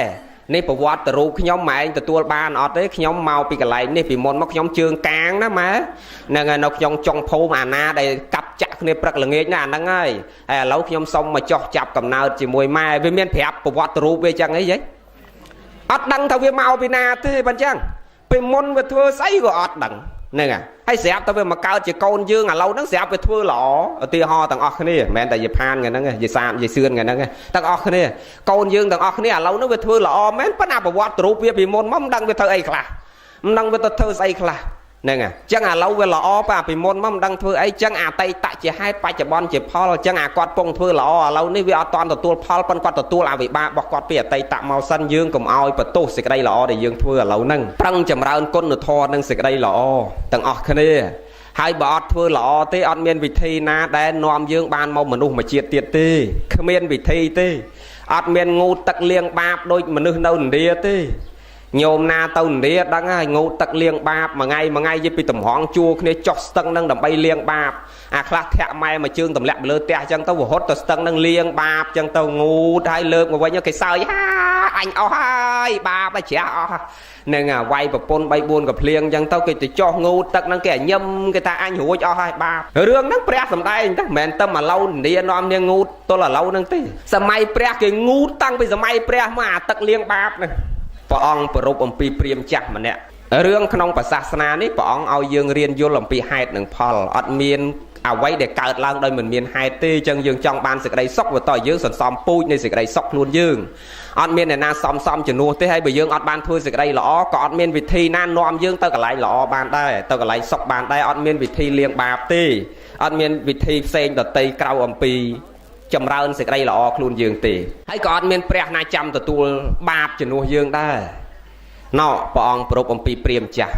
[SPEAKER 1] នេះប្រវត្តិរូបខ្ញុំម៉ែឯងទទួលបានអត់ទេខ្ញុំមកពីកន្លែងនេះពីមុនមកខ្ញុំជើងកាងណាម៉ែហ្នឹងហើយនៅខ្ញុំចុងភូមិអាណាដែលកាប់ចាក់គ្នាព្រឹកល្ងាចណាអាហ្នឹងហើយឥឡូវខ្ញុំសុំមកចោះចាប់កំណើតជាមួយម៉ែវាមានប្រាប់ប្រវត្តិរូបវាចឹងអីហីអត់ដឹងថាវាមកពីណាទេបើអញ្ចឹងពេលមុនវាធ្វើស្អីក៏អត់ដឹងហ្នឹងហើយស្រាប់តែវាមកកើតជាកូនយើងឥឡូវហ្នឹងស្រាប់វាធ្វើល្អឧទាហរណ៍ទាំងអស់គ្នាមិនមែនតែយាយផានថ្ងៃហ្នឹងយាយសាមយាយសឿនថ្ងៃហ្នឹងទាំងអស់គ្នាកូនយើងទាំងអស់គ្នាឥឡូវហ្នឹងវាធ្វើល្អមែនប៉ុន្តែប្រវត្តិរូបវាពីមុនមកមិនដឹងវាធ្វើអីខ្លះមិនដឹងវាទៅធ្វើស្អីខ្លះហ្នឹងអញ្ចឹងឥឡូវវាល្អប៉ាពីមុនមកមិនដឹងធ្វើអីអញ្ចឹងអតីតជាហេតុបច្ចុប្បន្នជាផលអញ្ចឹងអាគាត់ពងធ្វើល្អឥឡូវនេះវាអត់តាន់ទទួលផលប៉ុន្តែគាត់ទទួលអវិបាករបស់គាត់ពីអតីតមកសិនយើងកុំឲ្យបន្ទោសសេចក្តីល្អដែលយើងធ្វើឥឡូវហ្នឹងប្រឹងចម្រើនគុណធម៌និងសេចក្តីល្អទាំងអស់គ្នាហើយបើអត់ធ្វើល្អទេអត់មានវិធីណាដែលនាំយើងបានមកមនុស្សមួយជាតិទៀតទេគ្មានវិធីទេអត់មានងូតទឹកលាងបាបដូចមនុស្សនៅឥណ្ឌាទេញោមណាទៅឥណ្ឌាដឹងហើយងូតទឹកលាងបាបមួយថ្ងៃយីពីតម្រង់ជួគ្នាចុះស្ទឹងនឹងដើម្បីលាងបាបអាខ្លះធាក់ម៉ែមកជើងទម្លាក់លើផ្ទះអញ្ចឹងទៅវហត់ទៅស្ទឹងនឹងលាងបាបអញ្ចឹងទៅងូតហើយលើកមកវិញគេសើចហាអញអស់ហើយបាបហើយជ្រះអស់ហ្នឹងវាយប្រពន្ធ3 4កាភ្លៀងអញ្ចឹងទៅគេទៅចោះងូតទឹកហ្នឹងគេញឹមគេថាអញរួចអស់ហើយបាបរឿងហ្នឹងព្រះសំដែងតែមិនមែនតែឥឡូវឥណ្ឌានាំនាងងូតទល់ឥឡូវហ្នឹងទេសម័យព្រះគេងូតតាំងពីសម័យព្រះមកអាទឹកលាងបាបហ្នឹងព្រះអង្គប្រពអំពីព្រាហ្មណ៍ចាស់ម្នាក់រឿងក្នុងព្រះសាសនានេះព្រះអង្គឲ្យយើងរៀនយល់អំពីហេតុនិងផលអត់មានអ្វីដែលកើតឡើងដោយមិនមានហេតុទេអញ្ចឹងយើងចង់បានសេចក្តីសុខវាតើយើងសន្សំពូជនៃសេចក្តីសុខខ្លួនយើងអត់មានអ្នកណាសំជំនួសទេហើយបើយើងអត់បានធ្វើសេចក្តីល្អក៏អត់មានវិធីណានាំយើងទៅកន្លែងល្អបានដែរទៅកន្លែងសុខបានដែរអត់មានវិធីលាងបាបទេអត់មានវិធីផ្សេងដតីក្រៅអំពីចម្រើនសេចក្តីល្អខ្លួនយើងទេហើយក៏អត់មានព្រះណាចាំទទួលបាបជំនួសយើងដែរណោព្រះអង្គប្រពអំពីព្រាហ្មណ៍ចាស់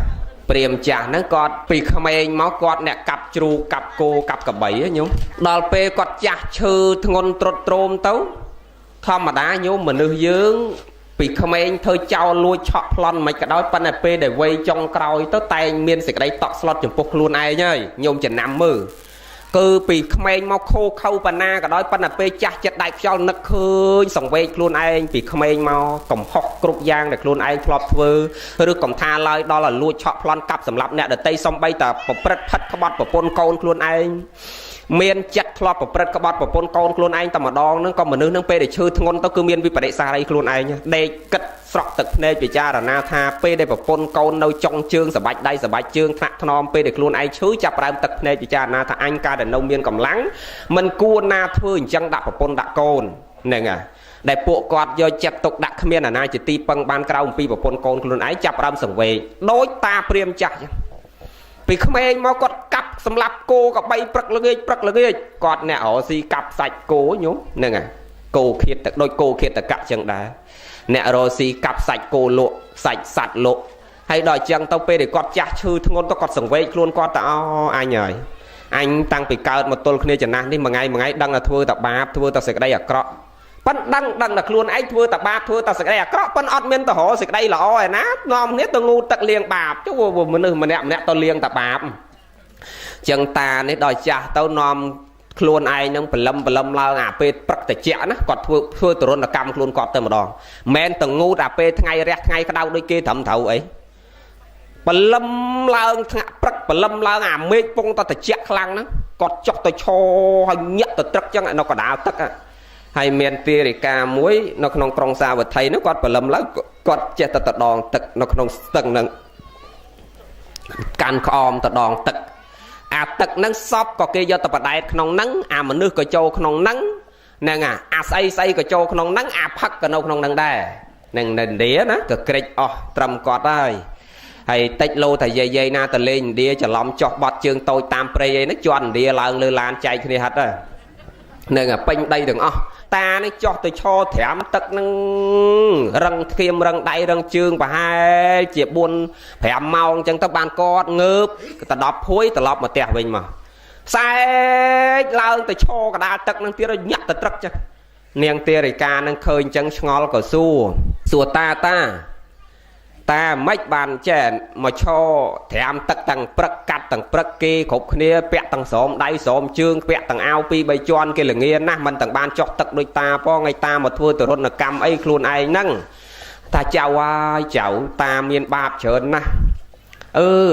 [SPEAKER 1] ហ្នឹងគាត់ពីក្មេងមកគាត់អ្នកកាប់ជ្រូកកាប់គោកាប់ក្របីញោមដល់ពេលគាត់ចាស់ឈឺធ្ងន់ទ្រុឌទ្រោមទៅធម្មតាញោមមនុស្សយើងពីក្មេងធ្វើចោលលួចឆក់ប្លន់មិនក៏ដោយប៉ុន្តែពេលដែលវ័យចុងក្រោយទៅតែងមានសេចក្តីតក់ស្លុតចំពោះខ្លួនឯងហើយញោមចំណាំមើលគឺពីក្មេងមកខូខៅបណ្ណាក៏ដោយប៉ុន្តែពេលចាស់ចិត្តដាច់ខ្យល់នឹកឃើញសង្វេគខ្លួនឯងពីក្មេងមកកំហុសគ្រប់យ៉ាងដែលខ្លួនឯងធ្លាប់ធ្វើឬកំថាឡើយដល់ឲ្យលួចឆក់ប្លន់កាប់សម្លាប់អ្នកដតីសំបីតាប្រព្រឹត្តផិតក្បត់ប្រពន្ធកូនខ្លួនឯងមានចិត្តធ្លាប់ប្រព្រឹត្តក្បត់ប្រពន្ធកូនខ្លួនឯងតែម្ដងហ្នឹងក៏មនុស្សហ្នឹងពេលដែលឈឺធ្ងន់ទៅគឺមានវិបដិសារីខ្លួនឯងដេកគិតស្រក់ទឹកភ្នែកពិចារណាថាពេលដែលប្រពន្ធកូននៅចុងជើងសបាច់ដៃសបាច់ជើងថ្នាក់ថ្នមពេលដែលខ្លួនឯងឈឺចាប់ផ្ដើមទឹកភ្នែកពិចារណាថាអញការដែលនៅមានកម្លាំងមិនគួរណាធ្វើអញ្ចឹងដាក់ប្រពន្ធដាក់កូនហ្នឹងហើយដែលពួកគាត់យកចិត្តទុកដាក់គ្មានអាណាជាទីពឹងបានក្រៅអំពីប្រពន្ធកូនខ្លួនឯងចាប់ផ្ដើមសង្វេគដោយតាព្រាហ្មណ៍ចាស់ពីក្មេងមកគាត់កាប់សម្លាប់គោក៏បីព្រឹកល្ងាចគាត់អ្នករស៊ីកាប់សាច់គោញោមហ្នឹងហើយគោឃាតទឹកដូចគោឃាតកៈចឹងដែរអ្នករស៊ីកាប់សាច់គោលក់សាច់សัตว์លក់ហើយដល់ចឹងទៅពេលដែលគាត់ចាស់ឈឺធ្ងន់ទៅគាត់សង្វេគខ្លួនគាត់ទៅអញហើយអញតាំងពីកើតមកទល់គ្នាចំណាស់នេះមួយថ្ងៃដឹងថាធ្វើតែបាបធ្វើតែសេចក្តីអាក្រក់ប៉ិនដឹងតែខ្លួនឯងធ្វើតែបាបធ្វើតែសេចក្តីអាក្រក់ប៉ិនអត់មានទៅរកសេចក្តីល្អឯណានាំគ្នាទៅងូតទឹកលាងបាបចុះមនុស្សម្នាក់ទៅលាងតែបាបចឹងតានេះដល់ចាស់ទៅនាំខ្លួនឯងនឹងបលឹមឡើងអាពេលព្រឹកតិចណាគាត់ធ្វើទរណកម្មខ្លួនគាត់ទៅម្ដងមិនទៅងូតអាពេលថ្ងៃរះថ្ងៃក្តៅដូចគេត្រឹមត្រូវអីបលឹមឡើងថ្នាក់ព្រឹកបលឹមឡើងអាមេឃពងតតិចខ្លាំងហ្នឹងគាត់ចុះទៅឈរហើយញាក់ទៅត្រឹកចឹងនៅកណ្ដាលទឹកហើយមានទារិកាមួយនៅក្នុងក្រុងសាវត្ថីនោះគាត់បលឹមឡើងគាត់ចេះតែដងទឹកនៅក្នុងស្ទឹងហ្នឹងកាន់ក្អមទៅដងទឹកអាទឹកហ្នឹងសពក៏គេយកទៅបដែតក្នុងហ្នឹងអាមនុស្សក៏ចូលក្នុងហ្នឹងហ្នឹងអាស្អីក៏ចូលក្នុងហ្នឹងអាផឹកក៏នៅក្នុងហ្នឹងដែរនឹងនៅឥណ្ឌាណាក៏ក្រិចអស់ត្រឹមគាត់ហើយតិចលោថាយាយណាទៅលេងឥណ្ឌាច្រឡំចោះបត់ជើងតូចតាមព្រៃអីហ្នឹងជន់ឥណ្ឌាឡើងលើឡានចែកគ្នាហិតហ្នឹងពេញដីទាំងអស់តានេះចោះទៅឈរត្រាំទឹកហ្នឹងរឹងធៀមរឹងដៃរឹងជើងប្រហែលជា4 5ម៉ោងអញ្ចឹងទៅបានគាត់ងើបទៅ10ភួយត្រឡប់មកផ្ទះវិញមកផ្សែកឡើងទៅឈរកណ្ដាលទឹកហ្នឹងទៀតញាក់ទៅត្រឹកចឹង នាងទេរិកានឹងឃើញអញ្ចឹងឆ្ងល់ក៏សួរតាមិនបានចេះមកឈរត្រាំទឹកទាំងព្រឹកកាត់ទាំងព្រឹកគេគ្រប់គ្នាពាក់ទាំងស្រោមដៃស្រោមជើងពាក់ទាំងអាវ2 3ជាន់គេល្ងាណាស់មិនទាំងបានចុះទឹកដូចតាផងឲ្យតាមកធ្វើទរណកម្មអីខ្លួនឯងហ្នឹងតាចៅហើយចៅតាមានបាបច្រើនណាស់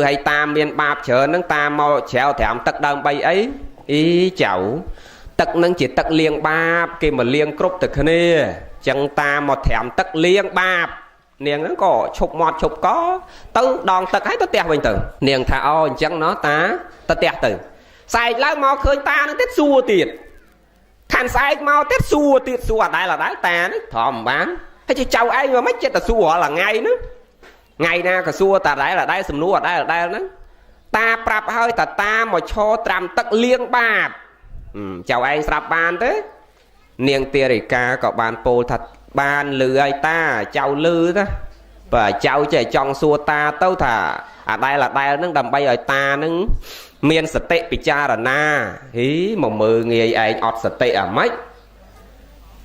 [SPEAKER 1] ហើយតាមានបាបច្រើនហ្នឹងតាមកច្រាវត្រាំទឹកដើម្បីអីចៅទឹកហ្នឹងជាទឹកលាងបាបគេមកលាងគ្រប់តែគ្នាចឹងតាមកត្រាំទឹកលាងបាបនាងហ្នឹងក៏ឈប់មាត់ឈប់កទៅដងទឹកហើយទៅផ្ទះវិញទៅនាងថាអញ្ចឹងណោះតាទៅផ្ទះទៅស្អែកឡើងមកឃើញតាហ្នឹងទៀតសួរទៀតខានស្អែកមកទៀតសួរទៀតសួរអដែលតាហ្នឹងធម្មបានហើយចៅឯងមកមិនចិត្តទៅសួររាល់ថ្ងៃហ្នឹងថ្ងៃណាក៏សួរតាដែលសំណួរអដែលហ្នឹងតាប្រាប់ហើយតាមកឈរត្រាំទឹកលាងបាបចៅឯងស្រាប់បានទេនាងទេរិកាក៏បានពោលថាបានលឺឲ្យតាចៅលឺណាបើចៅចេះចង់សួរតាទៅថាអដែលហ្នឹងដើម្បីឲ្យតាហ្នឹងមានសតិពិចារណាមកមើលងាយឯងអត់សតិអាម៉េច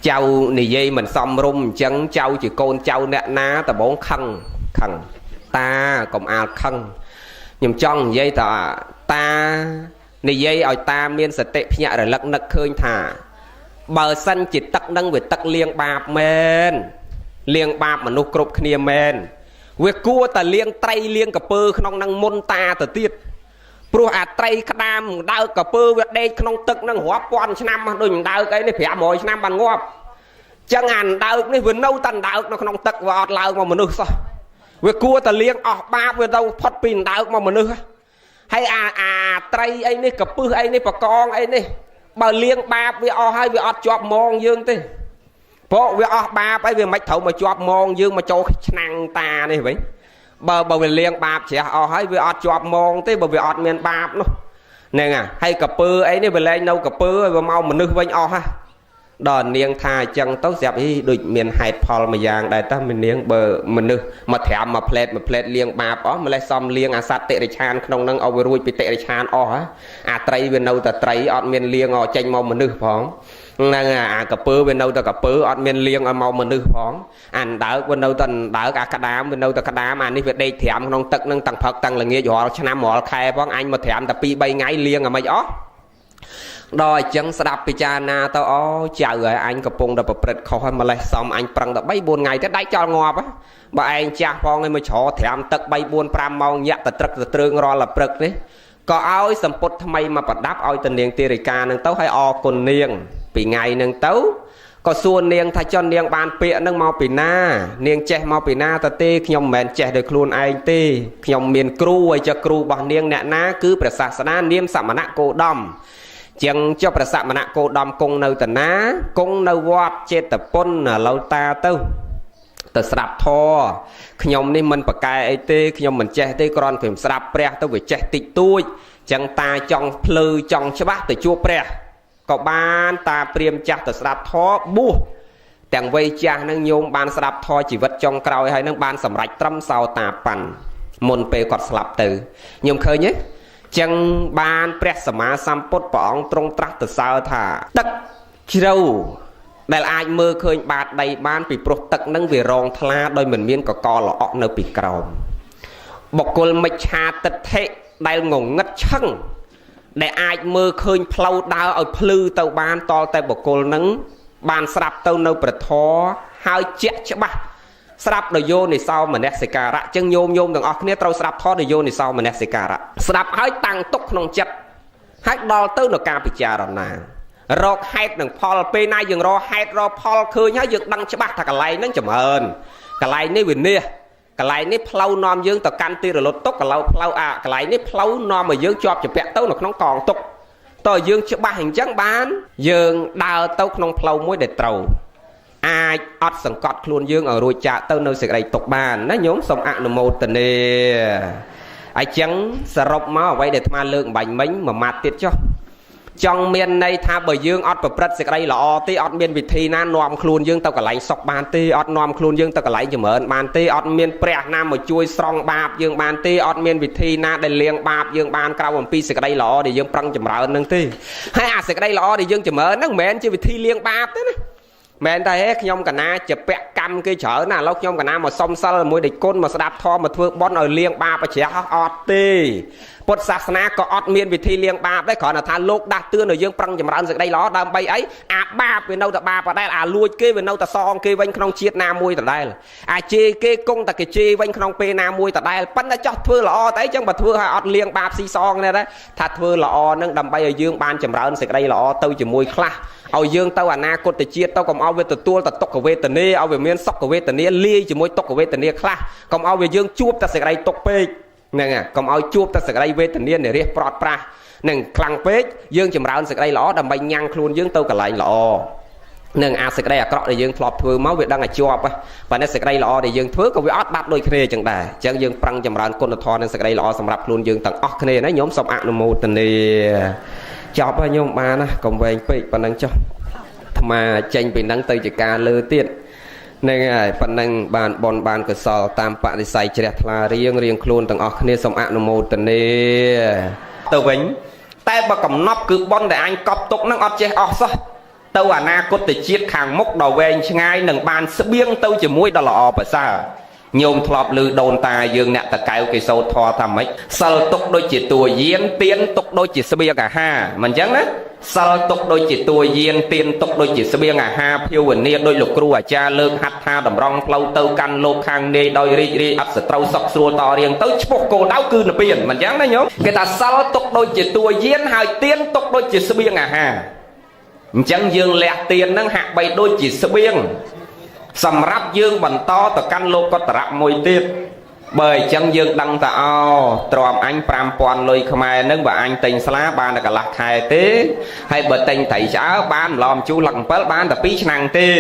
[SPEAKER 1] ចៅនិយាយមិនសមរម្យអញ្ចឹងចៅជាកូនចៅអ្នកណាដំបងខឹងតាកុំអាលខឹងខ្ញុំចង់និយាយថាតានិយាយឲ្យតាមានសតិភ្ញាក់រលឹកនឹកឃើញថាបើសិនជាទឹកនឹងវាទឹកលាងបាបមែនលាងបាបមនុស្សគ្រប់គ្នាមែនវាគួរតែលាងត្រីលាងកពើក្នុងនឹងមុនតាទៅទៀតព្រោះអាត្រីក្តាមដើកកពើវាដេកក្នុងទឹកនឹងរាប់ពាន់ឆ្នាំដូចដើកអីនេះ500ឆ្នាំបានងាប់ចឹងអាដើកនេះវានៅតែដើកនៅក្នុងទឹកវាអត់ឡើងមកមនុស្សសោះវាគួរតែលាងអស់បាបវាទៅផុតពីដើកមកមនុស្សហើយអាត្រីអីនេះកពឹសអីនេះបកងអីនេះបើលាងបាបវាអស់ហើយវាអត់ជាប់មងយើងទេព្រោះវាអស់បាបហើយវាមិនត្រូវមកជាប់មងយើងមកចូលឆ្នាំងតានេះវិញបើវាលាងបាបជ្រះអស់ហើយវាអត់ជាប់មងទេបើវាអត់មានបាបនោះហ្នឹងហើយកពើអីនេះវាលែងនៅកពើហើយវាមកមនុស្សវិញអស់ហ่ะដល់នាងថាអញ្ចឹងទៅស្រាប់ដូចមានហេតុផលមួយយ៉ាងដែរតើមាននាងបើមនុស្សមកត្រាំមកផ្លែតលាងបាបអស់ម្លេះសំលាងអាសត្វតិរិឆានក្នុងនឹងឲ្យវារួចពីតិរិឆានអស់អាត្រីវានៅតែត្រីអត់មានលាងឲ្យចេញមកមនុស្សផងហ្នឹងអាកពើវានៅតែកពើអត់មានលាងឲ្យមកមនុស្សផងអាដើកវានៅតែដើកអាក្តាមវានៅតែក្តាមអានេះវាដេកត្រាំក្នុងទឹកនឹងទាំងព្រឹកទាំងល្ងាចរាល់ឆ្នាំរាល់ខែផងអញមកត្រាំតែ2 3ថ្ងៃលាងឲ្យមិនអស់ដល់អញ្ចឹងស្ដាប់ពិចារណាទៅចៅហើយអញកំពុងតែប្រព្រឹត្តខុសហើយម្លេះសំអញប្រឹងតែ3 4ថ្ងៃទៅដាច់ចោលងាប់បើឯងចាស់ផងឯងមកច្រត្រាំទឹក3 4 5ម៉ោងញាក់តែត្រឹកទៅទ្រើងរាល់តែព្រឹកនេះក៏ឲ្យសម្ពុតថ្មីមកប្រដាប់ឲ្យតនាងទេរិកានឹងទៅឲ្យអរគុណនាងពីថ្ងៃនឹងទៅក៏សួរនាងថាចុះនាងបានពាក្យនឹងមកពីណានាងចេះមកពីណាតើទេខ្ញុំមិនមែនចេះដោយខ្លួនឯងទេខ្ញុំមានគ្រូហើយចុះគ្រូរបស់នាងអ្នកណាគឺព្រះសាស្តានាមសមណៈគោតមចឹងចុះព្រះសមណៈគោតមគង់នៅតាណាគង់នៅវត្តចេតពុនឥឡូវតាទៅស្ដាប់ធម៌ខ្ញុំនេះមិនប្រកែអីទេខ្ញុំមិនចេះទេគ្រាន់តែស្ដាប់ព្រះទៅវាចេះតិចតួចចឹងតាចង់ភ្លឺចង់ច្បាស់ទៅជួបព្រះក៏បានតាព្រាមចាស់ទៅស្ដាប់ធម៌បួសទាំងវ័យចាស់នឹងញោមបានស្ដាប់ធម៌ជីវិតចុងក្រោយហើយនឹងបានសម្រេចត្រឹមសោតាបណ្ឌមុនពេលគាត់ស្លាប់ទៅញោមឃើញទេចឹងបានព្រះសម្មាសម្ពុទ្ធព្រះអង្គទ្រង់ត្រាស់ទៅសើថាទឹកជ្រៅដែលអាចមើលឃើញបាតដីបានពីព្រោះទឹកនឹងវារងថ្លាដោយមិនមានកកល្អក់នៅពីក្រោមបុគ្គលមិច្ឆាទិដ្ឋិដែលងងឹតឈឹងដែលអាចមើលឃើញផ្លូវដើរឲ្យភ្លឺទៅបានតលតែបុគ្គលនឹងបានស្រាប់ទៅនៅព្រះធម៌ហើយជាក់ច្បាស់ស្រាប់ដោយយោនិសោមនសិការៈចឹងញោមទាំងអស់គ្នាត្រូវស្ដាប់ធម៌ដោយយោនិសោមនសិការៈស្ដាប់ហើយតាំងទុកក្នុងចិត្តហើយដល់ទៅនៅការពិចារណារកហេតុនិងផលពេលណាយើងរកហេតុរកផលឃើញហើយយើងដឹងច្បាស់ថាកន្លែងហ្នឹងចម្រើនកន្លែងនេះវិនិច្ឆ័យកន្លែងនេះផ្លូវនាំយើងទៅកាន់ទីរលត់ទុកកន្លែងផ្លូវកន្លែងនេះផ្លូវនាំឲ្យយើងជាប់ជាពាក់ទៅនៅក្នុងកងទុកតើយើងច្បាស់អញ្ចឹងបានយើងដើរទៅក្នុងផ្លូវមួយដែលត្រូវអាចអត់សង្កត់ខ្លួនយើងឲ្យរួចចាកទៅនៅសេចក្តីទុកបានណាញោមសូមអនុមោទនាអញ្ចឹងសរុបមកអ្វីដែលអាត្មាលើកបាញ់មិញមួយម៉ាត់ទៀតចុះចង់មានន័យថាបើយើងអត់ប្រព្រឹត្តសេចក្តីល្អទេអត់មានវិធីណានាំខ្លួនយើងទៅកន្លែងសុខបានទេអត់នាំខ្លួនយើងទៅកន្លែងចម្រើនបានទេអត់មានព្រះណាមកជួយស្រង់បាបយើងបានទេអត់មានវិធីណាដែលលាងបាបយើងបានក្រៅអំពីសេចក្តីល្អដែលយើងប្រឹងចម្រើននឹងទេហើយអាសេចក្តីល្អដែលយើងចម្រើនហ្នឹងមិនមែនជាវិធីលាងបាបទេណា មែនតែខ្ញុំកណាជាពាក់កម្មគេច្រើនណាឥឡូវខ្ញុំកណាមកសុំសិលមួយដេចគុណមកស្ដាប់ធម៌មកធ្វើបុណ្យឲ្យលៀងបាបជ្រះអត់ទេពុទ្ធសាសនាក៏អត់មានវិធីលៀងបាបដែរគ្រាន់តែថាលោកដាស់តឿនឲ្យយើងប្រឹងចម្រើនសេចក្តីល្អដើម្បីអីអាបាបវានៅតែបាបដដែលអាលួចគេវានៅតែសងគេវិញក្នុងជាតិណាមួយដដែលអាជេរគេគង់តែគេជេរវិញក្នុងពេលណាមួយដដែលប៉ុន្តែចោះធ្វើល្អតែអីចឹងបើធ្វើឲ្យអត់លៀងបាបស៊ីសងនេះដែរថាធ្វើល្អនឹងដើម្បីឲ្យយើងបានចម្រើនសេចក្តីល្អទៅជាមួយខ្លះឲ្យយើងទៅអនាគតជាតិទៅកុំឲ្យវាទទួលតែទុក្ខវេទនាឲ្យវាមានសុខវេទនាលាយជាមួយទុក្ខវេទនាខ្លះកុំឲ្យវាយើងជួបតែសេចក្តីទុក្ខពេកហ្នឹងកុំឲ្យជួបតែសេចក្តីវេទនានិរិះប្រត់ប្រាស់នឹងខ្លាំងពេកយើងចម្រើនសេចក្តីល្អដើម្បីញ៉ាំងខ្លួនយើងទៅកន្លែងល្អនឹងអាសេចក្តីអាក្រក់ដែលយើងធ្លាប់ធ្វើមកវាដឹងតែជាប់ប៉ុន្តែសេចក្តីល្អដែលយើងធ្វើក៏វាអត់បាត់ដូចគ្នាចឹងដែរអញ្ចឹងយើងប្រឹងចម្រើនគុណធម៌និងសេចក្តីល្អសម្រាប់ខ្លួនយើងទាំងអស់គ្នាណាញោមសូមអនុមោទនាចប់ហើយញោមបានណាកុំវែងពេកប៉ុណ្ណឹងចុះអាត្មាចេញពីហ្នឹងទៅជាការលើទៀតហ្នឹងហើយប៉ុណ្ណឹងបានបនបានកុសលតាមបរិស័យជ្រះថ្លារៀងខ្លួនទាំងអស់គ្នាសូមអនុមោទនាទៅវិញតែបើកំណប់គឺបនដែលអញកប់ទុកហ្នឹងអត់ចេះអស់សោះទៅអនាគតជាតិខាងមុខដល់វែងឆ្ងាយនឹងបានស្បៀងទៅជាមួយដល់ល្អប្រសើរញោមធ្លាប់ឮដូនតាយើងអ្នកតកែវគេសូត្រធម៌ថាម៉េចសិលទុកដូចជាតួយានទៀនទុកដូចជាស្បៀងអាហារមិនអញ្ចឹងណាសិលទុកដូចជាតួយានទៀនទុកដូចជាស្បៀងអាហារភាវនាដោយលោកគ្រូអាចារ្យលើកហាត់ថាតម្រង់ផ្លូវទៅកាន់លោកខាងនាយដោយរីករាយអត់សត្រូវសុខស្រួលតរៀងទៅឈ្មោះគោលដៅគឺនិព្វានមិនអញ្ចឹងណាញោមគេថាសិលទុកដូចជាតួយានហើយទៀនទុកដូចជាស្បៀងអាហារអញ្ចឹងយើងលះទៀនហ្នឹងហាក់បីដូចជាស្បៀងសម្រាប់យើងបន្តទៅកាន់លោកកតរៈមួយទៀតបើអញ្ចឹងយើងដឹងថាអូទ្រាំអញ 5000 លុយខ្មែរហ្នឹងបើអញទិញស្លាបានតែកន្លះខែទេហើយបើទិញត្រីឆ្អើបានម្លំជូរលឹក7បានតែ2ឆ្នាំទេ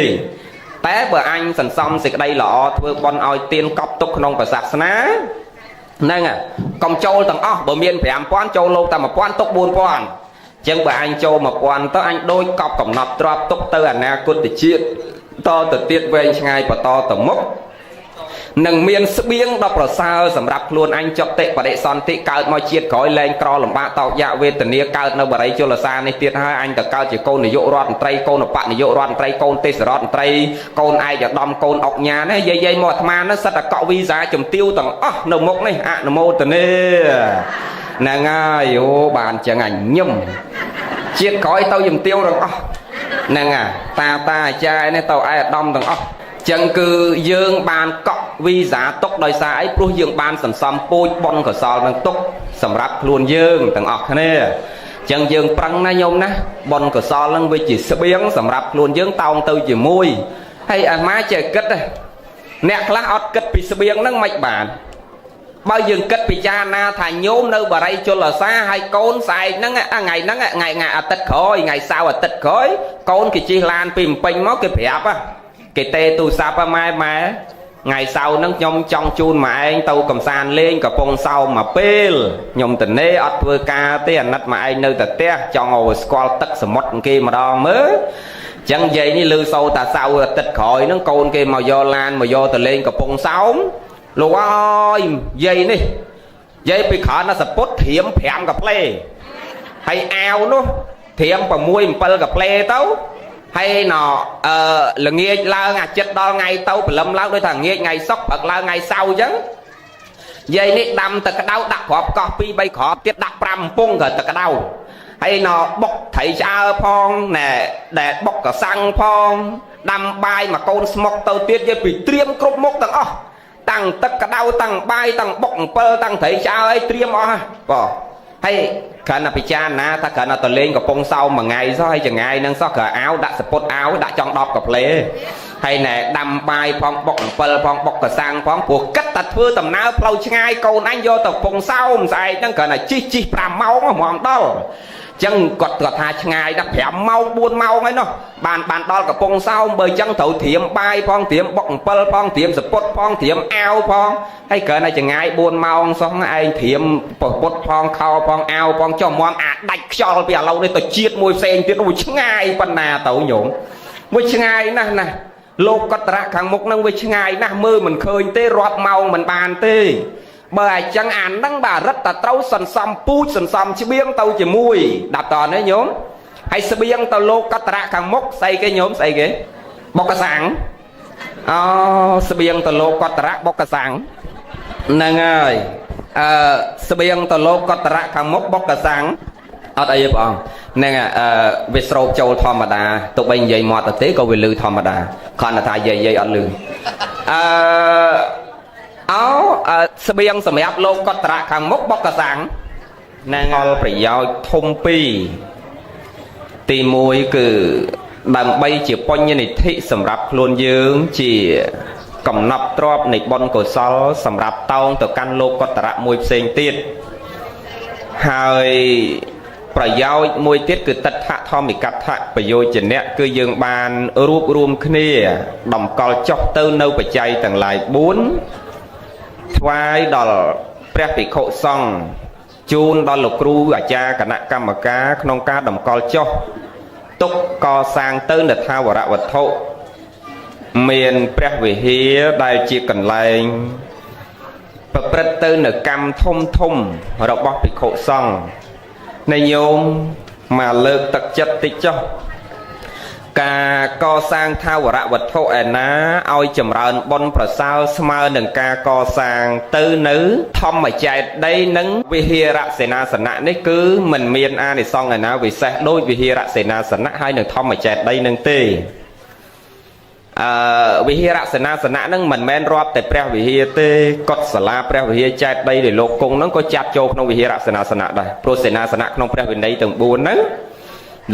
[SPEAKER 1] តែបើអញសន្សំសេចក្តីល្អធ្វើបន់ឲ្យទៀនកប់ទុកក្នុងព្រះសាសនាហ្នឹងកុំចូលទាំងអស់បើមាន 5000 ចូលលោកតែ 1000 ទុក 4000ចឹងបើអញចូល 1000 ទៅអញដូចកប់កំណត់ទ្របទុកទៅអនាគតជាតិតទៅទៀតវែងឆ្ងាយបន្តទៅមុខនឹងមានស្បៀងដ៏ប្រសើរសម្រាប់ខ្លួនអញចតិបរិសន្តិកើតមកជាតិក្រោយលែងក្រលំបាកតោកយៈវេទនាកើតនៅបរិយជលសានេះទៀតហើយអញទៅកើតជាកូននាយករដ្ឋមន្ត្រីកូនបនាយករដ្ឋមន្ត្រីកូនទេសរដ្ឋមន្ត្រីកូនឯកឧត្តមកូនអុកញ៉ានេះយាយមកអាត្មានេះសិតតែកក់វីសាជំទាវទាំងអស់នៅមុខនេះអនុមោទនាហ្នឹងហើយអូបានចឹងអញញឹមជាតិក្រោយទៅជំទាវទាំងអស់ហ្នឹងតាអាចារ្យនេះទៅឯអាដាមទាំងអស់ចឹងគឺយើងបានកក់វីសាទុកដោយសារអីព្រោះយើងបានសន្សំពូជបុណ្យកុសលនឹងទុកសម្រាប់ខ្លួនយើងទាំងអស់គ្នាចឹងយើងប្រឹងណាញោមណាបុណ្យកុសលនឹងវាជាស្បៀងសម្រាប់ខ្លួនយើងតោងទៅជាមួយហើយអាម៉ាចេះគិតអ្នកខ្លះអត់គិតពីស្បៀងហ្នឹងមិនបានបើយើងគិតពិចារណាថាញោមនៅបរិយជលសាហើយកូនស្អែកហ្នឹងថ្ងៃហ្នឹងថ្ងៃអាទិត្យក្រោយថ្ងៃសៅរ៍អាទិត្យក្រោយកូនគេជិះឡានពីម្ពិញមកគេប្រាប់គេទេទូរស័ព្ទម៉ែថ្ងៃសៅរ៍ហ្នឹងខ្ញុំចង់ជូនម៉ែឯងទៅកំសាន្តលេងកំពង់សោមមកពេលខ្ញុំតនេអត់ធ្វើការទេអាណិតម៉ែឯងនៅតែផ្ទះចង់ឲ្យស្គាល់ទឹកសមុទ្រគេម្ដងមើលចឹងយាយនេះលឺសូរតាសៅរ៍អាទិត្យក្រោយហ្នឹងកូនគេមកយកឡានមកយកទៅលេងកំពង់សោមលោកអើយយាយនេះយាយពីក្រោយណាសពុតត្រៀម5កាផ្លេហើយអាវនោះត្រៀម6 7កាផ្លេទៅហើយណល្ងាចឡើងអាចិត្តដល់ថ្ងៃទៅព្រលឹមឡើងដូចថាងាចថ្ងៃសុកព្រឹកឡើងថ្ងៃសៅរ៍អញ្ចឹងយាយនេះដាំទឹកក្តៅដាក់គ្រាប់កោះ 2-3 គ្រាប់ទៀតដាក់5កំពង់ក៏ទឹកក្តៅហើយបុកត្រីឆ្អើផងណែដែលបុកកសាំងផងដាំបាយមកកូនស្មុកទៅទៀតយាយពីត្រៀមគ្រប់មុខទាំងអស់តាំងទឹកក្តៅតាំងបាយតាំងបុកអំពិលតាំងត្រីឆ្អើឲ្យត្រៀមអស់បងហើយគ្រាន់តែពិចារណាថាគ្រាន់តែទៅលេងកំពង់សោមមួយថ្ងៃសោះហើយចង្ងាយនឹងសោះក៏អាវដាក់សពុតអាវដាក់ចង់10កាផ្លេហើយណែដាំបាយផងបុកអំពិលផងបុកកសាំងផងព្រោះគិតតែធ្វើដំណើរផ្លូវឆ្ងាយកូនអញយកទៅកំពង់សោមស្អែកហ្នឹងគ្រាន់តែជិះ5ម៉ោងហ្មងដល់ចឹងគាត់ថាឆ្ងាយដល់5ម៉ោង4ម៉ោងហើយនោះបានដល់កំពង់សោមបើចឹងត្រូវត្រៀមបាយផងត្រៀមបុកអំពិលផងត្រៀមសពុតផងត្រៀមអាវផងហើយគ្រាន់តែចង្ងាយ4ម៉ោងសោះឯងត្រៀមពុតផងខោផងអាវផងចុះមកអាចដាច់ខ្យល់ពីឥឡូវនេះទៅជាតិមួយផ្សេងទៀតវាឆ្ងាយប៉ុណ្ណាទៅញោមវាឆ្ងាយណាស់ណាលោកកតរៈខាងមុខហ្នឹងវាឆ្ងាយណាស់មើលមិនឃើញទេរាប់ម៉ោងមិនបានទេបើអញ្ចឹងអាហ្នឹងបាទរឹតតែត្រូវសន្សំពូជសន្សំស្បៀងទៅជាមួយដាប់តនេះញោមហើយស្បៀងទៅលោកកតរៈខាងមុខស្អីគេញោមស្អីគេ បុកកសាំងអូស្បៀងតលោកកតរៈបុកកសាំងហ្នឹងហើយស្បៀងតលោកកតរៈខាងមុខបុកកសាំងអត់អីទេបងហ្នឹងវាស្រោបចូលធម្មតាទោះបីនិយាយមាត់ទៅទេក៏វាលឺធម្មតាគ្រាន់តែថាយាយអត់លឺស្បៀងសម្រាប់លោកកតរៈខាងមុខបុកកសាំងណាងល់ប្រយោជន៍ធំពីរទី1គឺដើម្បីជាបញ្ញនិធិសម្រាប់ខ្លួនយើងជាកំណត់ទ្រព្យនៃបុណ្យកុសលសម្រាប់តោងទៅកាន់លោកកតរៈមួយផ្សេងទៀតហើយប្រយោជន៍មួយទៀតគឺតិដ្ឋធម្មិកដ្ឋប្រយោជនៈគឺយើងបានរួបរวมគ្នាតម្កល់ចុះទៅនៅបច្ច័យទាំងឡាយ4ថ្វាយដល់ព្រះភិក្ខុសង្ឃជូនដល់លោកគ្រូអាចារ្យគណៈកម្មការក្នុងការតម្កល់ចុះទុកកសាងទៅនៅថាវរវត្ថុមានព្រះវិហារដែលជាកន្លែងប្រព្រឹត្តទៅនៅកម្មធំរបស់ភិក្ខុសង្ឃនៃញោមមកលើកទឹកចិត្តតិចចុះការកសាងថាវរវត្ថុឯណាឲ្យចម្រើនបុណ្យប្រសើរស្មើនឹងការកសាងទៅនៅធម្មចេតិយនិងវិហារសេនាសនៈនេះគឺមិនមានអានិសង្សឯណាវិសេសដូចវិហារសេនាសនៈហើយនឹងធម្មចេតិយនឹងទេវិហារសេនាសនៈហ្នឹងមិនមែនរាប់តែព្រះវិហារទេកុដិសាលាព្រះវិហារចេតិយដែលលោកគង់ហ្នឹងក៏ចាត់ចូលក្នុងវិហារសេនាសនៈដែរព្រោះសេនាសនៈក្នុងព្រះវិន័យទាំង4ហ្នឹង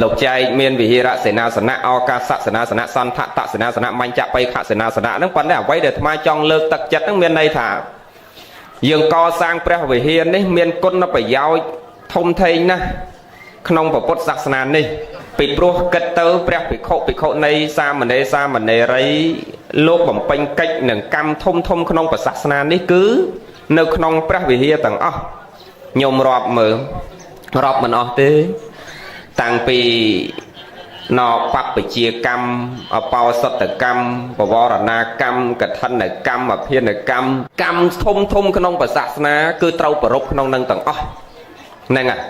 [SPEAKER 1] លោកចែកមានវិហារសេនាសនៈឱកាសសេនាសនៈសន្ធតសេនាសនៈបញ្ចបៃខសេនាសនៈហ្នឹងប៉ុន្តែអ្វីដែលអាត្មាចង់លើកទឹកចិត្តហ្នឹងមានន័យថាយើងកសាងព្រះវិហារនេះមានគុណប្រយោជន៍ធំធេងណាស់ក្នុងពុទ្ធសាសនានេះពីព្រោះគិតទៅព្រះភិក្ខុភិក្ខុនីសាមណេរសាមណេរីលោកបំពេញកិច្ចនឹងកម្មធំក្នុងពុទ្ធសាសនានេះគឺនៅក្នុងព្រះវិហារទាំងអស់ញោមរាប់មើលរាប់មិនអស់ទេតាំងពីណបព្វជាកម្មអបោសតកម្មបវរណាកម្មកឋិនកម្មអភិនកម្មកម្មធំក្នុងពុទ្ធសាសនាគឺត្រូវប្រពក្នុងនឹងទាំងអស់ហ្នឹងហើយ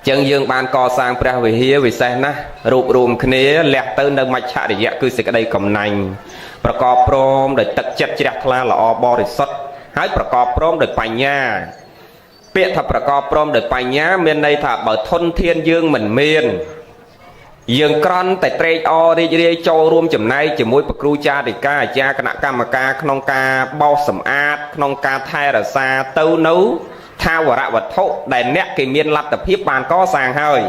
[SPEAKER 1] ចឹងយើងបានកសាងព្រះវិហារវិសេសណាស់រួបរวมគ្នាលះទៅនៅមច្ឆរិយៈគឺសេចក្តីកំណាញ់ប្រកបព្រមដោយទឹកចិត្តជ្រះថ្លាល្អបរិសុទ្ធហើយប្រកបព្រមដោយបញ្ញាពាក្យថាប្រកបព្រមដោយបញ្ញាមានន័យថាបើធនធានយើងមិនមានយើងក្រន់តែត្រេកអររីករាយចូលរួមចំណែកជាមួយព្រះគ្រូចារិកាអាចារ្យគណៈកម្មការក្នុងការបោសសម្អាតក្នុងការថែរក្សាទៅនៅថាវរវត្ថុដែលអ្នកគេមានលទ្ធភាពបានកសាងហើយ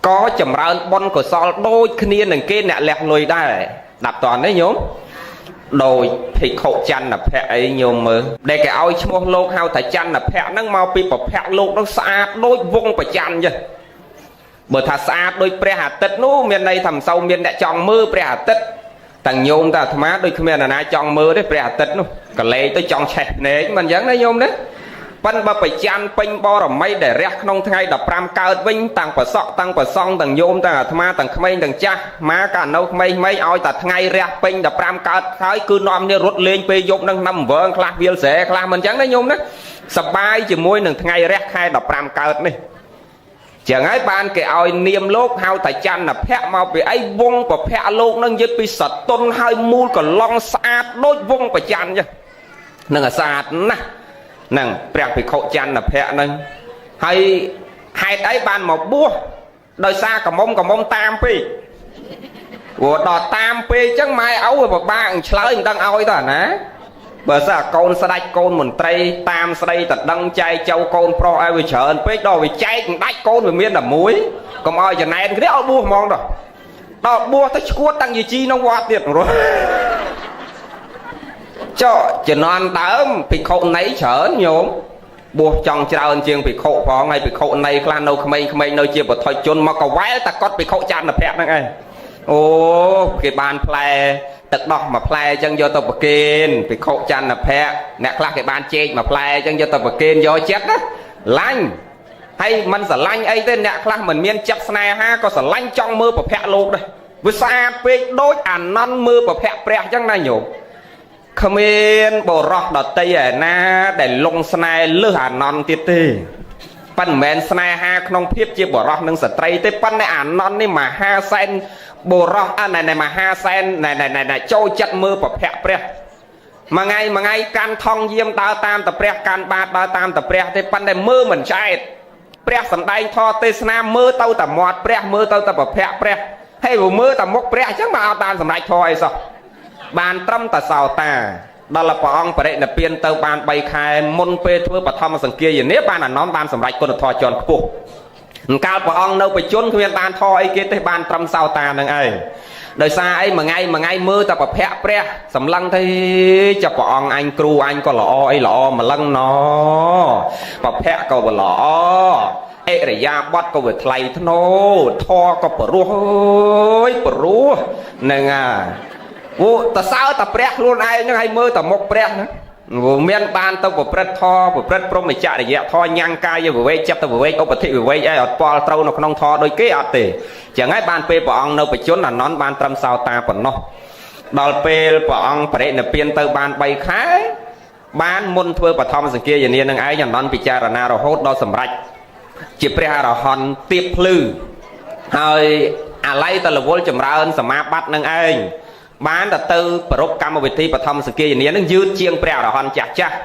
[SPEAKER 1] ក៏ចម្រើនបុណ្យកុសលដូចគ្នានឹងគេអ្នកលះលុយដែរដាប់តនេះញោមដោយភិក្ខុច័ន្ទភៈអីញោមមើលដែលគេឲ្យឈ្មោះលោកហៅថាច័ន្ទភៈហ្នឹងមកពីប្រភពលោកហ្នឹងស្អាតដូចវងប្រច័នចឹងបើថាស្អាតដូចព្រះអាទិត្យនោះមានន័យថាមិនសូវមានអ្នកចង់មើលព្រះអាទិត្យទាំងញោមតាអាត្មាដូចគ្មានអ្នកណាចង់មើលទេព្រះអាទិត្យនោះកលេទៅចង់ឆេះភ្នែកមិនអញ្ចឹងណាញោមណាប៉ិនបើប្រច័នពេញបរមីដែលរះក្នុងថ្ងៃ15កើតវិញតាំងប្រសក់តាំងប្រសង់ទាំងញោមទាំងអាត្មាទាំងក្មេងទាំងចាស់មកកាលនៅក្មេងៗឲ្យតែថ្ងៃរះពេញ15កើតហើយគឺនាំគ្នារត់លេងពេលយប់នឹងណាំវើងខ្លះវាលស្រែខ្លះមិនអញ្ចឹងណាញោមណាសបាយជាមួយនឹងថ្ងៃរះខែ15កើតនេះចឹងហើយបានគេឲ្យនាមលោកហៅថាច័ន្ទភៈមកពីអីវងប្រភៈលោកនឹងយឹតពីសតុនហើយមូលកឡងស្អាតដូចវងប្រច័នចឹងនឹងស្អាតណាស់ហ្នឹងព្រះភិក្ខុច័ន្ទភៈហ្នឹងហើយហេតុអីបានមកបួសដោយសារកមុំតាមពេកព្រោះដល់តាមពេកអញ្ចឹងម៉ែឪពិបាកឆ្លើយមិនដឹងឲ្យតើណាបើសិនកូនស្ដេចកូនមន្ត្រីតាមស្ដីតដឹងចែកចៅកូនប្រុសឲ្យវាច្រើនពេកដល់វាចែកមិនដាច់កូនវាមានតែមួយកុំឲ្យចំណែនគ្នាឲ្យបួសហ្មងដល់បួសទៅឈួតតាំងយាជីក្នុងវត្តទៀតចុះជំនាន់ដើមភិក្ខុណីច្រើនញោមបួសចង់ច្រើនជាងភិក្ខុផងហើយភិក្ខុណីខ្លះនៅក្មេងៗនៅជាបុថុជនមកកវែលតែគាត់ភិក្ខុច័ន្ទភៈហ្នឹងឯងអូគេបានផ្លែទឹកដោះមួយផ្លែអញ្ចឹងយកទៅប្រគេនភិក្ខុច័ន្ទភៈអ្នកខ្លះគេបានចេកមួយផ្លែអញ្ចឹងយកទៅប្រគេនយកចិត្តណាឡាញ់ហើយមិនស្រឡាញ់អីទេអ្នកខ្លះមិនមានចិត្តស្នេហាក៏ស្រឡាញ់ចង់មើលប្រភពលោកដែរវាស្អាតពេកដូចអានន្តមើលប្រភពព្រះអញ្ចឹងណាញោមគ្មានបរោះដតីឯណាដែលលងស្នេហ៍លើសអានន្តទៀតទេប៉ុន្តែមិនមែនស្នេហាក្នុងភាពជាបរោះនឹងស្ត្រីទេប៉ុន្តែអានន្តនេះមហាសែន បរោះណែមហាសែនណែចូលចិត្តមើលប្រភពព្រះមួយថ្ងៃកាន់ថងយាមដើរតាមតព្រះកាន់បាតដើរតាមតព្រះទេប៉ុន្តែមើលមិនចែកព្រះសំដែងធម៌ទេសនាមើលទៅតែមាត់ព្រះមើលទៅតែប្រភពព្រះហើយមើលតែមុខព្រះអញ្ចឹងមកអត់តាមសម្រេចធម៌អីសោះបានត្រឹមតែសោតាដល់ព្រះអង្គបរិនិព្វានទៅបាន3ខែមុនពេលធ្វើបឋមសង្គាយនាបានអានំបានសម្រេចគុណធម៌ជាន់ខ្ពស់កាលព្រះអង្គនៅបជនគ្មានបានធម៌អីគេទេបានត្រឹមសោតានឹងឯងដោយសារអីមួយថ្ងៃមើលតែប្រភពព្រះសម្លឹងទៅចាប់ព្រះអង្គអញគ្រូអញក៏ល្អអីល្អម្លឹងណប្រភពក៏ល្អអិរិយាបថក៏វាថ្លៃថ្នូរធម៌ក៏ព្រោះអើយព្រោះនឹងអូតសើតព្រះខ្លួនឯងហ្នឹងឲ្យមើលតែមុខព្រះហ្នឹងមានបានទៅប្រព្រឹត្តធម៌ប្រព្រឹត្តព្រហ្មចរិយធម៌ញ៉ាំងកាយវិវេកចិត្តវិវេកឧបតិវិវេកអីអត់ពាល់ត្រូវនៅក្នុងធម៌ដូចគេអត់ទេចឹងហើយបានពេលព្រះអង្គនៅបជនអានន្តបានត្រឹមសោតាប៉ុណ្ណោះដល់ពេលព្រះអង្គបរិនិព្វានទៅបាន3ខែបានមុនធ្វើបឋមសង្គាយនានឹងឯងអានន្តពិចារណារហូតដល់សម្រេចជាព្រះអរហន្តទៀបភ្លឺហើយអាល័យតរវល់ចម្រើនសមាបត្តិនឹងឯងបានទៅប្រពកម្មវិធីបឋមសង្គាយនានឹងយឺតជាងព្រះអរហន្តចាស់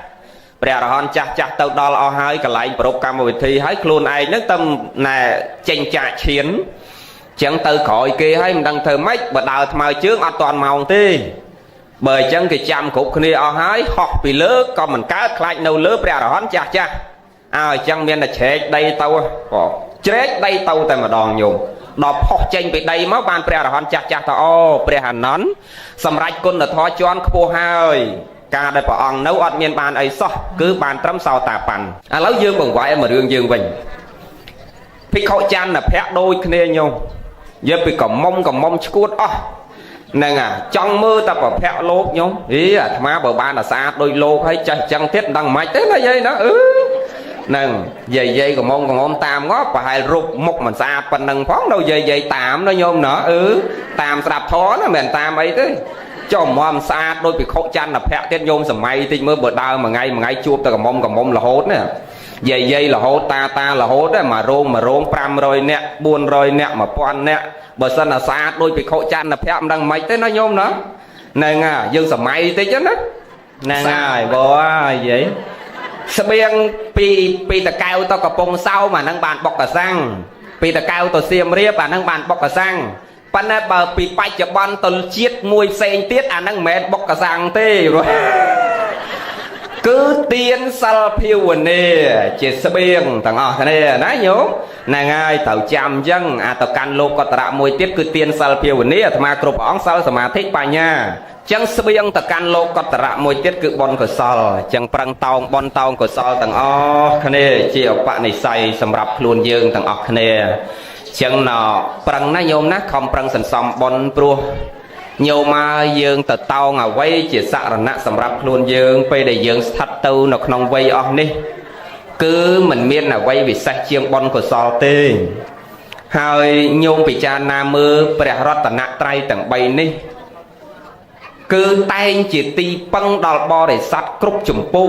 [SPEAKER 1] ព្រះអរហន្តចាស់ទៅដល់អស់ហើយកន្លែងប្រពកម្មវិធីហើយខ្លួនឯងនឹងទៅណែចេញចាក់ឈានចឹងទៅក្រោយគេហើយមិនដឹងធ្វើម៉េចបើដើរថ្មើរជើងអត់តាន់ម៉ោងទេបើអញ្ចឹងគេចាំគ្រប់គ្នាអស់ហើយហោះពីលើក៏មិនកើតខ្លាចនៅលើព្រះអរហន្តចាស់អញ្ចឹងមានតែជ្រែកដីទៅជ្រែកដីទៅតែម្ដងញោមដល់ផុសចេញពីដីមកបានព្រះអរហន្តចាស់ទៅអូព្រះអានន្តសម្រាប់គុណធម៌ជាន់ខ្ពស់ហើយការដែលព្រះអង្គនៅអត់មានបានអីសោះគឺបានត្រឹមសោតាបណ្ណឥឡូវយើងបង្វែរមករឿងយើងវិញភិក្ខុច័ន្ទភៈដូចគ្នាញោមយកពីកំមុំឈួតអស់ហ្នឹងចង់មើលតែប្រភពលោកញោមអាត្មាបើបានតែស្អាតដូចលោកហើយចេះចឹងទៀតមិនដឹងមិនទេណាយាយណាហ្នឹងយាយកំងតាមងប់ប្រហែលរូបមុខមិនស្អាតប៉ុណ្ណឹងផងនៅយាយតាមណាញោមណាតាមស្ដាប់ធម៌ណាមិនតាមអីទេចុះមកស្អាតដូចភិក្ខុច័ន្ទភៈទៀតញោមសម័យតិចមើលបើដើរមួយថ្ងៃជួបតែកំមុំរហូតណាយាយរហូតតារហូតមករោង500នាក់400នាក់1000នាក់បើសិនតែស្អាតដូចភិក្ខុច័ន្ទភៈមិនដឹងមិនទេណាញោមណាហ្នឹងយើងសម័យតិចណាហ្នឹងហើយបើយាយស្បៀងពីតកៅទៅកំពង់សោមអាហ្នឹងបានបុកកសាំងពីតកៅទៅសៀមរាបអាហ្នឹងបានបុកកសាំងប៉ុន្តែបើពីបច្ចុប្បន្នទៅជាតិមួយផ្សេងទៀតអាហ្នឹងមិនមែនបុកកសាំងទេគឺទានសិលភាវនាជាស្បៀងទាំងអស់គ្នាណាញោមហ្នឹងហើយត្រូវចាំអញ្ចឹងអាទៅកាន់លោកកតរៈមួយទៀតគឺទានសិលភាវនាអាត្មាគ្រប់ព្រះអង្គសិលសមាធិបញ្ញាចឹងស្បៀងទៅកាន់លោកកតរៈមួយទៀតគឺបុណ្យកុសលចឹងប្រឹងតោងបុណ្យតោងកុសលទាំងអស់គ្នាជាឧបនិស្ស័យសម្រាប់ខ្លួនយើងទាំងអស់គ្នាចឹងប្រឹងណាញោមណាខំប្រឹងសន្សំបុណ្យព្រោះញោមមកយើងទៅតោងអ្វីជាសរណៈសម្រាប់ខ្លួនយើងពេលដែលយើងស្ថិតទៅនៅក្នុងវ័យអស់នេះគឺមិនមានអ្វីពិសេសជាងបុណ្យកុសលទេហើយញោមពិចារណាមើលព្រះរតនត្រ័យទាំង3នេះគឺតែងជាទីពឹងដល់បរិស័ទគ្រប់ចម្ពោះ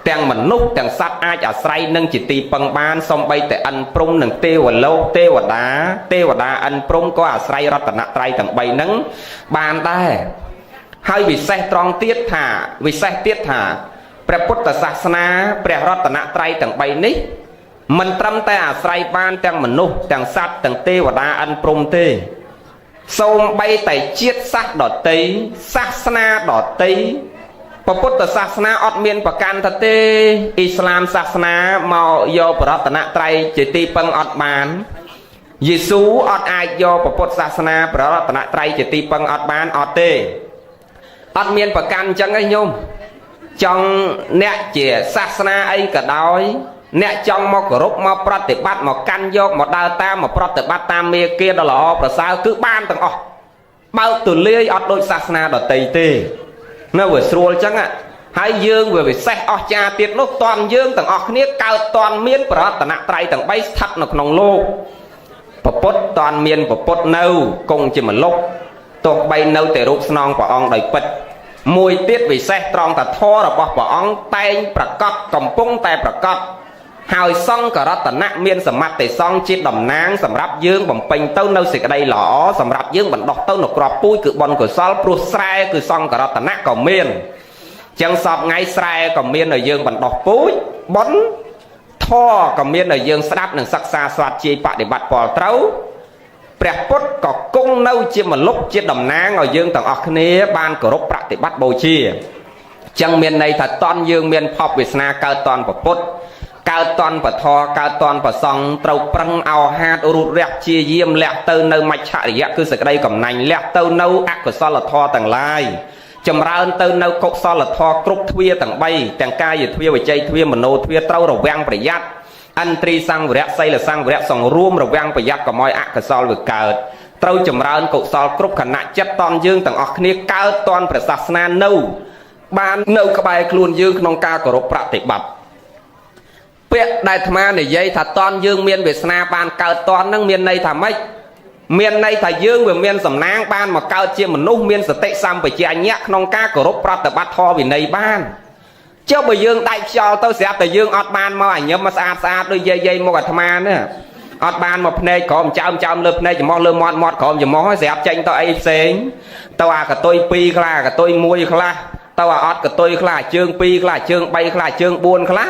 [SPEAKER 1] ទាំងមនុស្សទាំងសត្វអាចអាស្រ័យនឹងជាទីពឹងបានសំបីតែអិនព្រំនិងទេវលោកទេវតាអិនព្រំក៏អាស្រ័យរតនត្រ័យទាំង3ហ្នឹងបានដែរហើយវិសេសត្រង់ទៀតថាព្រះពុទ្ធសាសនាព្រះរតនត្រ័យទាំង3នេះមិនត្រឹមតែអាស្រ័យបានទាំងមនុស្សទាំងសត្វទាំងទេវតាអិនព្រំទេសូម្បីតែជាតិសាសន៍ដតីសាសនាដតីពុទ្ធសាសនាអត់មានប្រកាន់ថាទេអ៊ីស្លាមសាសនាមកយកបរតនត្រ័យជាទីពឹងអត់បានយេស៊ូអត់អាចយកពុទ្ធសាសនាបរតនត្រ័យជាទីពឹងអត់បានអត់ទេអត់មានប្រកាន់អញ្ចឹងឯងញោមចង់អ្នកជាសាសនាអីក៏ដោយអ្នកចង់មកគោរពមកប្រតិបត្តិមកកាន់យកមកដើរតាមមកប្រតិបត្តិតាមមេគាដ៏ល្អប្រសើរគឺបានទាំងអស់បើកទូលាយអត់ដូចសាសនាដទៃទេនៅវាស្រួលអញ្ចឹងហើយយើងវាពិសេសអស្ចារ្យទៀតនោះតន់យើងទាំងអស់គ្នាកើតតន់មានបរតនត្រ័យទាំង3ស្ថិតនៅក្នុងលោកពុទ្ធតន់មានពុទ្ធនៅគង់ជាមលុបទោះបីនៅតែរូបស្នងព្រះអង្គដោយពិតមួយទៀតវិសេសត្រង់ថាធម៌របស់ព្រះអង្គតែងប្រកបកំពុងតែប្រកប ហើយសង្ឃរតនៈមានសមត្ថសង្ឃជាតំណាងសម្រាប់យើងបំពេញទៅនៅសេចក្តីល្អសម្រាប់យើងបណ្ដោះទៅនៅក្របពូជគឺបុណ្យកុសលព្រោះស្រែគឺសង្ឃរតនៈក៏មានចឹងសពថ្ងៃស្រែក៏មានឲ្យយើងបណ្ដោះពូជបុណ្យធម៌ក៏មានឲ្យយើងស្ដាប់និងសិក្សាស្វាធ្យាយបដិបត្តិពលត្រូវព្រះពុទ្ធក៏គង់នៅជាមលុបជាតំណាងឲ្យយើងទាំងអស់គ្នាបានគោរពប្រតិបត្តិបូជាចឹងមានន័យថាតន់យើងមានភពវាសនាកើតតន់ពុទ្ធកើតតន់ពធកើតតន់ប្រសង់ត្រូវប្រឹងអោហាតរូតរះជាយាមលះទៅនៅមច្ឆរិយៈគឺសេចក្តីកំណាញ់លះទៅនៅអកុសលធម៌ទាំងឡាយចម្រើនទៅនៅកុសលធម៌គ្រប់ទ្វាទាំង3ទាំងកាយទ្វាវិច័យទ្វាមโนទ្វាត្រូវរវាំងប្រយ័ត្នអន្ត្រីសង្វរៈសីលសង្វរៈសង្រួមរវាំងប្រយ័ត្នកុំឲ្យអកុសលវាកើតត្រូវចម្រើនកុសលគ្រប់ខណៈចិត្តតន់យើងទាំងអស់គ្នាកើតតន់ព្រះសាសនានៅបាននៅក្បែរខ្លួនយើងក្នុងការគោរពប្រតិបត្តិពាក្យដែលអាត្មានិយាយថាតន់យើងមានវាសនាបានកើតតន់នឹងមានន័យថាម៉េចមានន័យថាយើងវាមានសំណាងបានមកកើតជាមនុស្សមានសតិសម្បជញ្ញៈក្នុងការគោរពប្រតិបត្តិធម៌វិន័យបានចុះបើយើងដាច់ខ្យល់ទៅស្រាប់តែយើងអត់បានមកអញញឹមមកស្អាតស្អាតដូចយាយមកអាត្មានេះអត់បានមកភ្នែកក្រោមចើមលើភ្នែកច្រមុះលើមាត់ក្រោមច្រមុះហើយស្រាប់ចេញទៅអីផ្សេងទៅអាកតុយ2ខ្លះកតុយ1ខ្លះទៅអាអត់កតុយខ្លះជើង2ខ្លះជើង3ខ្លះជើង4ខ្លះ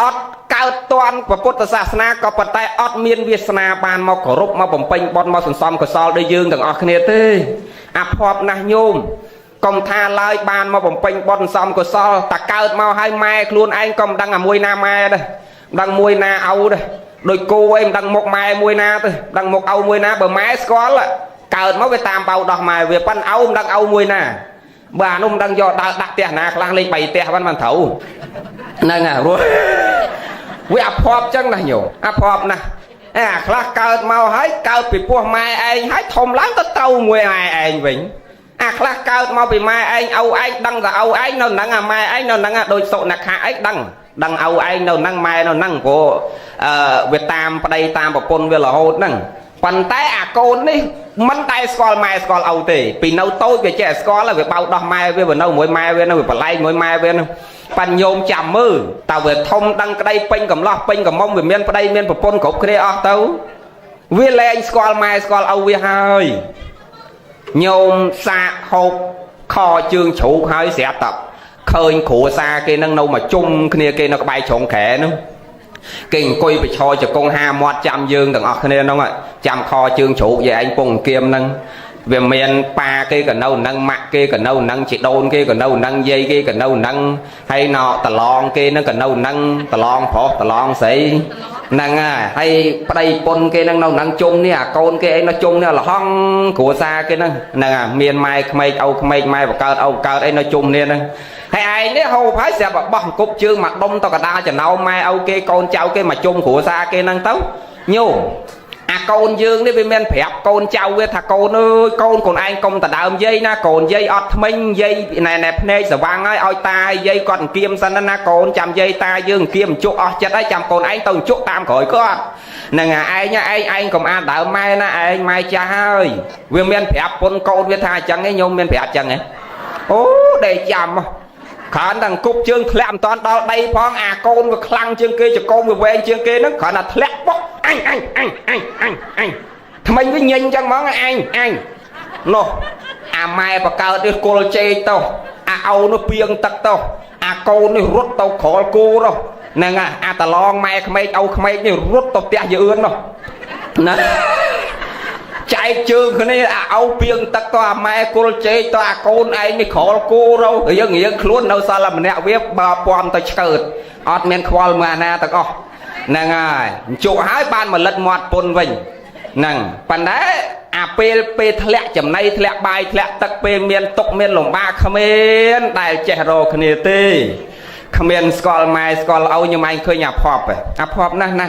[SPEAKER 1] អត់កើតតន់ពុទ្ធសាសនាក៏ប៉ុន្តែអត់មានវាសនាបានមកគោរពមកបំពេញបុណ្យមកសន្សំកុសលដោយយើងទាំងអស់គ្នាទេអាភ័ព្វណាស់ញោមកុំថាឡើយបានមកបំពេញបុណ្យសន្សំកុសលតែកើតមកឲ្យម៉ែខ្លួនឯងក៏មិនដឹងអាមួយណាម៉ែដែរមិនដឹងមួយណាឪដែរដោយគោឯងមិនដឹងមុខម៉ែមួយណាទេមិនដឹងមុខឪមួយណាបើម៉ែស្គាល់កើតមកវាតាមបៅដោះម៉ែវាប៉ិនឪមិនដឹងឪមួយណាបើអានោះមិនដឹងយកដើរដាក់ផ្ទះណាខ្លះលេខ3ផ្ទះមិនត្រូវហ្នឹងហើយរួចវាអភ័ព្វចឹងណាញោមអភ័ព្វណាស់អាខ្លះកើតមកហើយកើតពីពោះម៉ែឯងហើយធំឡើងទៅត្រូវមួយម៉ែឯងវិញអាខ្លះកើតមកពីម៉ែឯងឪឯងដឹងតែឪឯងនៅហ្នឹងអាម៉ែឯងនៅហ្នឹងដូចសុនខាឯងដឹងឪឯងនៅហ្នឹងម៉ែនៅហ្នឹងព្រោះវាតាមប្តីតាមប្រពន្ធវារហូតហ្នឹងប៉ុន្តែអាកូននេះមិនតែស្គាល់ម៉ែស្គាល់ឪទេពីនៅតូចវាចេះស្គាល់ហើយវាបោដោះម៉ែវានៅមួយម៉ែវានៅវាបលែងមួយម៉ែវានោះប៉ាញោមចាំមើលតើវាធំដឹងក្តីពេញកំឡោះពេញកំមុំវាមានប្តីមានប្រពន្ធគ្រប់គ្នាអស់ទៅវាលែងស្គាល់ម៉ែស្គាល់ឪវាហើយញោមសាកហូបខជើងជ្រូកហើយស្រាប់តែឃើញគ្រួសារគេនឹងនៅមកជុំគ្នាគេនៅក្បែរជ្រុងក្រែនោះគេអង្គុយប្រឈរចកងហាមាត់ចាំយើងទាំងអស់គ្នាហ្នឹងចាំខជើងជ្រូកយាយឯងពងគៀមហ្នឹងវាមានប៉ាគេក៏នៅហ្នឹងម៉ាក់គេក៏នៅហ្នឹងជីដូនគេក៏នៅហ្នឹងយាយគេក៏នៅហ្នឹងហើយណោតឡងគេហ្នឹងក៏នៅហ្នឹងតឡងប្រុសតឡងស្រីហ្នឹងហើយប្តីពុនគេហ្នឹងនៅហ្នឹងជុំនេះអាកូនគេអីនៅជុំនេះលហងគ្រួសារគេហ្នឹងហ្នឹងមានម៉ែក្មេកឪក្មេកម៉ែបកើតឪកើតអីនៅជុំនេះហ្នឹងហើយឯងនេះហូបហើយស្រាប់តែបោះអង្គប់ជើងមកដុំទៅកដាចំណោមម៉ែឪគេកូនចៅគេមកជុំគ្រួសារគេហ្នឹងទៅញោមអាកូនយើងនេះវាមានប្រាប់កូនចៅវាថាកូនអើយកូនឯងកុំតដើមយាយណាកូនយាយអត់ថ្មិញយាយណែភ្នែកស្វាំងហើយឲ្យតាយាយគាត់អង្គៀមសិនណាកូនចាំយាយតាយើងអង្គៀមជក់អស់ចិត្តហើយចាំកូនឯងទៅជក់តាមក្រោយគាត់ហ្នឹងឯងកុំអានដើមម៉ែណាឯងម៉ែចាស់ហើយវាមានប្រាប់ពុនកូនវាថាអញ្ចឹងឯងញោមមានប្រាប់អញ្ចឹងឯងអូដេកចាំគ្រាន់តែអង្គប់ជើងធ្លាក់មិនតាន់ដល់ដីផងអាកូនវាខ្លាំងជាងគេចកូនវាវែងជាងគេហ្នឹងគ្រាន់តែធ្លាក់បុកអញថ្មិញវាញញចឹងហ្មងអញនោះអាម៉ែបកើតនេះគល់ជេកទៅអាឪនោះពីងទឹកទៅអាកូននេះរត់ទៅក្រលគូនោះហ្នឹងអាតឡងម៉ែក្មេកឪក្មេកនេះរត់ទៅផ្ទះយឿននោះណាចែកជើងគ្នាអាឪពីងទឹកទៅអាម៉ែគល់ជេកទៅអាកូនឯងនេះក្រលគូទៅយើងរៀងខ្លួននៅសល់ម្នាក់វាបើពំទៅឆ្កើតអត់មានខ្វល់មើលអាណាទាំងអស់ហ្នឹងហើយជក់ហើយបានមកលិតមាត់ពុនវិញហ្នឹងប៉ុន្តែអាពេលធ្លាក់ចំណៃធ្លាក់បាយធ្លាក់ទឹកពេលមានទុកមានលំបាកគ្មានដែលចេះរកគ្នាទេគ្មានស្គាល់ម៉ែស្គាល់ឪខ្ញុំឯងឃើញអាភ័ព្វណាស់ណា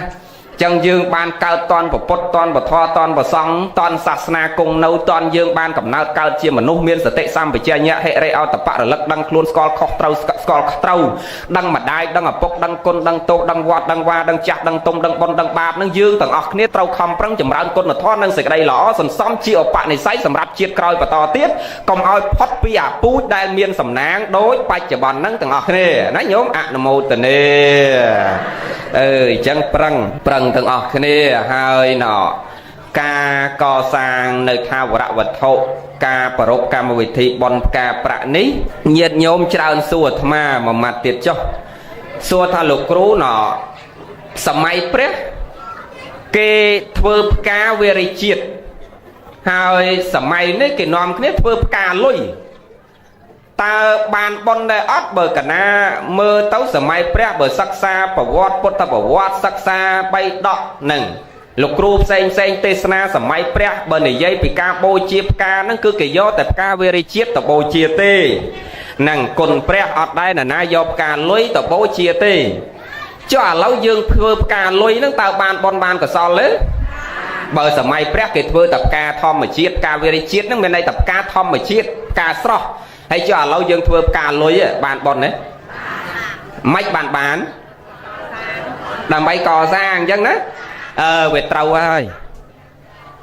[SPEAKER 1] ចឹងយើងបានកើតតនពុទ្ធតនពធតនប្រសង់តនសាសនាគង់នៅតនយើងបានកំណើតកើតជាមនុស្សមានសតិសម្បជញ្ញៈហិរិអតបៈរលឹកដឹងខ្លួនស្គាល់ខុសត្រូវស្គាល់ខុសត្រូវដឹងម្ដាយដឹងឪពុកដឹងគុណដឹងទោសដឹងវត្តដឹងវាដឹងចាស់ដឹងទុំដឹងបុណ្យដឹងបាបនឹងយើងទាំងអស់គ្នាត្រូវខំប្រឹងចម្រើនគុណធម៌និងសេចក្តីល្អសន្សំជាឧបនិស្ស័យសម្រាប់ជាតិក្រោយបន្តទៀតកុំឲ្យផុតពីអាពូជដែលមានសំណាងដូចបច្ចុប្បន្នហ្នឹងទាំងអស់គ្នាណាញោមអនុមោទនាអញ្ចឹងប្រឹងទាំងអស់គ្នាហើយណោការកសាងនៅថាវរៈវត្ថុការប្ររពកម្មវិធីបន់ផ្កាប្រាក់នេះញាតិញោមច្រើនសួរអាត្មាមួយម៉ាត់ទៀតចុះសួរថាលោកគ្រូណោសម័យព្រះគេធ្វើផ្កាវេរិជាតិហើយសម័យនេះគេនាំគ្នាធ្វើផ្កាលុយតើបានបន់ដែរអត់បើកណាមើលទៅសម័យព្រះបើសិក្សាប្រវត្តិពុទ្ធប្រវត្តិសិក្សា3ដកនឹងលោកគ្រូផ្សេងទេសនាសម័យព្រះបើនិយាយពីការបូជាផ្កាហ្នឹងគឺគេយកតែផ្កាវេរិជាតិទៅបូជាទេនឹងគុណព្រះអត់ដែរណាយកផ្កាលុយទៅបូជាទេចុះឥឡូវយើងធ្វើផ្កាលុយហ្នឹងតើបានបន់បានកសលទេបើសម័យព្រះគេធ្វើតែផ្កាធម្មជាតិផ្កាវេរិជាតិហ្នឹងមានន័យតែផ្កាធម្មជាតិផ្កាស្រស់ហើយចុះឥឡូវយើងធ្វើផ្កាលុយបានបន់ទេមិនបានដើម្បីកសាងអញ្ចឹងណាវាត្រូវហើយ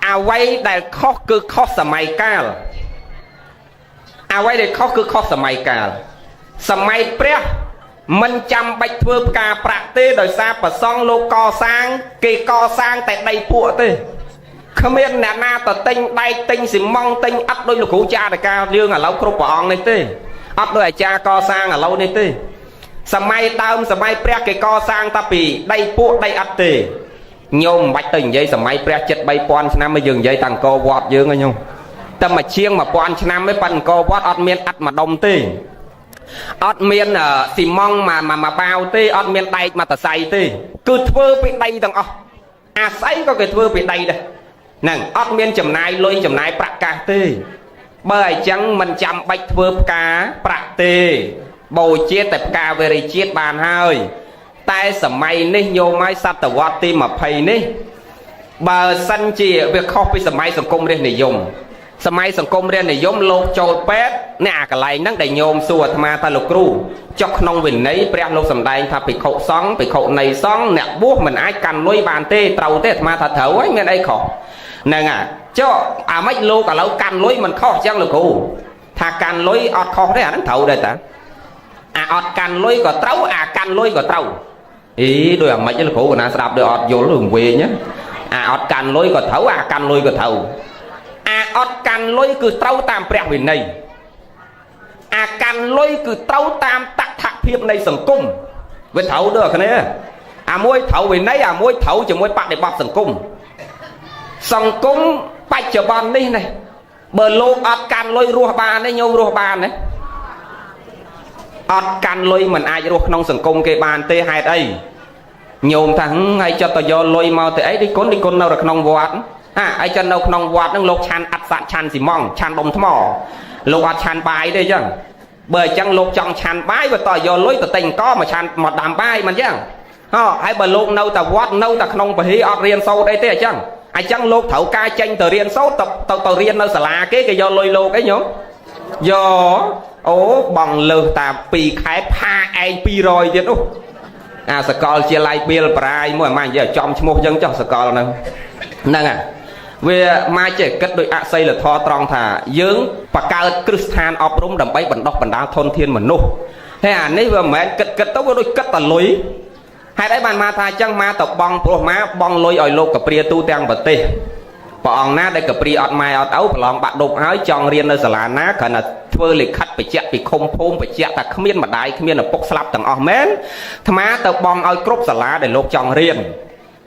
[SPEAKER 1] អ្វីដែលខុសគឺខុសសម័យកាលអ្វីដែលខុសគឺខុសសម័យកាលសម័យព្រះមិនចាំបាច់ធ្វើផ្កាប្រាក់ទេដោយសារប្រសង់លោកកសាងគេកសាងតែដីពួកទេគ្មានអ្នកណាទៅទិញដែកទិញស៊ីម៉ង់ទិញអត់ដូចលោកគ្រូចារកាយើងឥឡូវគ្រប់ព្រះអង្គនេះទេអត់ដូចអាចារ្យកសាងឥឡូវនេះទេសម័យដើមសម័យព្រះគេកសាងតែពីដីពួកដីអត់ទេញោមមិនបាច់ទៅនិយាយសម័យព្រះចិត្ត 3000 ឆ្នាំមកយើងនិយាយតាំងអង្គរវត្តយើងហ្នឹងញោមតែមកជាង 1000 ឆ្នាំឯងប៉ាន់អង្គរវត្តអត់មានអត់មួយដុំទេអត់មានស៊ីម៉ង់មកបាវទេអត់មានដែកមកតសៃទេគឺធ្វើពីដីទាំងអស់អាស័យក៏គេធ្វើពីដីដែរហ្នឹងអត់មានចំណាយលុយចំណាយប្រាក់កាសទេបើអញ្ចឹងមិនចាំបាច់ធ្វើផ្កាប្រាក់ទេបូជាតែផ្កាវេរិជាតិបានហើយតែសម័យនេះញោមឲ្យសតវត្សទី20នេះបើសិនជាវាខុសពីសម័យសង្គមរាស្ត្រនិយមសម័យសង្គមរាស្ត្រនិយមលោកចូលពេទ្យអ្នកអាកន្លែងហ្នឹងដែលញោមសួរអាត្មាថាលោកគ្រូចុះក្នុងវិន័យព្រះលោកសម្ដែងថាភិក្ខុសង្ឃភិក្ខុនៃសង្ឃអ្នកបួសមិនអាចកាន់លុយបានទេត្រូវទេអាត្មាថាត្រូវហើយមានអីខុសហ្នឹងចុះអាម៉េចលោកឥឡូវកាន់លុយមិនខុសអញ្ចឹងលោកគ្រូថាកាន់លុយអត់ខុសទេអាហ្នឹងត្រូវដែរតាអាអត់កាន់លុយក៏ត្រូវអាកាន់លុយក៏ត្រូវដូចអាម៉េចលោកគ្រូកណាស្ដាប់ដូចអត់យល់រឿងវិញណាអាអត់កាន់លុយក៏ត្រូវអាកាន់លុយក៏ត្រូវអាអត់កាន់លុយគឺត្រូវតាមព្រះវិន័យអាកាន់លុយគឺត្រូវតាមតថភាពនៃសង្គមវាត្រូវដូចគ្នាអាមួយត្រូវវិន័យអាមួយត្រូវជាមួយបដិបត្តិសង្គមបច្ចុប្បន្ននេះណាបើលោកអត់កាន់លុយរស់បានទេញោមរស់បានទេអត់កាន់លុយមិនអាចរស់ក្នុងសង្គមគេបានទេហេតុអីញោមថាហើយចុះទៅយកលុយមកទៅអីដូចគុណនៅក្នុងវត្តហើយចឹងនៅក្នុងវត្តហ្នឹងលោកឆាន់អត់សាក់ឆាន់ស៊ីម៉ង់ឆាន់ដុំថ្មលោកអត់ឆាន់បាយទេចឹងបើអញ្ចឹងលោកចង់ឆាន់បាយបើតយកលុយទៅទិញអង្គមកឆាន់មកដាំបាយមិនចឹងហើយបើលោកនៅតែវត្តនៅតែក្នុងពហិអត់រៀនសូត្រអីទេអញ្ចឹងលោកត្រូវការចេញទៅរៀនសូត្រទៅរៀននៅសាលាគេយកលុយលោកអីញោមយកអូបងលើសតា2ខែផាឯង200ទៀតអាសកលជាឡៃបៀលប្រាយមួយអាម៉ានិយាយចំឈ្មោះអញ្ចឹងចុះសកលហ្នឹងវាមកចេះគិតដោយអសីលធម៌ត្រង់ថាយើងបង្កើតគ្រឹះស្ថានអប់រំដើម្បីបណ្ដុះបណ្ដាលធនធានមនុស្សហើយអានេះវាមិនមែនគិតទៅវាដូចគិតតែលុយហេតុអីបានមកថាអញ្ចឹងមកទៅបងព្រោះមកបងលុយឲ្យលោកកព្រាទូទាំងប្រទេសព្រះអង្គណាដែលកព្រាអត់ម៉ែអត់ឪប្រឡងបាក់ដប់ហើយចង់រៀននៅសាលាណាគ្រាន់តែធ្វើលិខិតបញ្ជាក់ពីឃុំភូមិបញ្ជាក់ថាគ្មានម្ដាយគ្មានឪពុកស្លាប់ទាំងអស់មែនអាត្មាទៅបងឲ្យគ្រប់សាលាដែលលោកចង់រៀនអ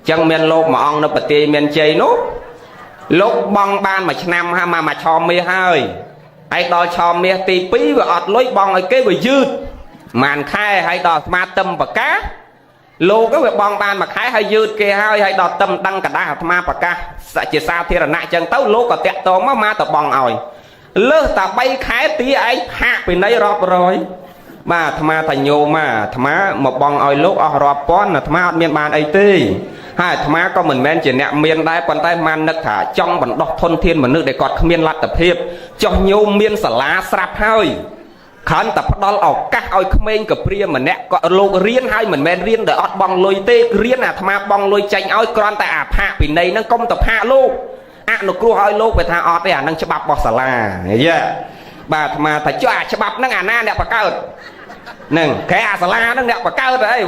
[SPEAKER 1] ញ្ចឹងមានលោកមួយអង្គនៅប្រទេសមានជ័យនោះលោកបងបានមួយឆ្នាំមកឆមាសហើយដល់ឆមាសទី2វាអត់លុយបងឲ្យគេវាយឺតប្រហែលខែហើយដល់អាត្មាទឹមប្រកាសលោកវាបងបានមួយខែហើយយឺតគេហើយដល់ទឹមដឹងกระดาษអាត្មាប្រកាសជាសាធារណៈអញ្ចឹងទៅលោកក៏តាក់ទងមកទៅបងឲ្យលើសតែ3ខែទីឯងហាក់ពីនៃរាប់រយបាទអាត្មាថាញោមអាត្មាមកបងឲ្យលោកអស់រាប់ពាន់អាត្មាអត់មានបានអីទេ ហើយអាត្មាក៏មិនមែនជាអ្នកមានដែរប៉ុន្តែបាននឹកថាចង់បណ្ដោះធនធានមនុស្សដែលគាត់គ្មានលទ្ធភាពចោះញោមមានសាលាស្រាប់ហើយខំតែផ្ដល់ឱកាសឲ្យក្មេងកព្រាម្នាក់ក៏លោករៀនហើយមិនមែនរៀនដោយអត់បង់លុយទេរៀនអាត្មាបង់លុយចាញ់ឲ្យគ្រាន់តែអាផាកពិន័យហ្នឹងកុំទៅផាកលោកអនុគ្រោះឲ្យលោកវាថាអត់ទេអានឹងច្បាប់របស់សាលាយេបាទអាត្មាថាចុះអាច្បាប់ហ្នឹងអាណាអ្នកបង្កើតហ្នឹងគេអាសាលាហ្នឹងអ្នកបង្កើតអី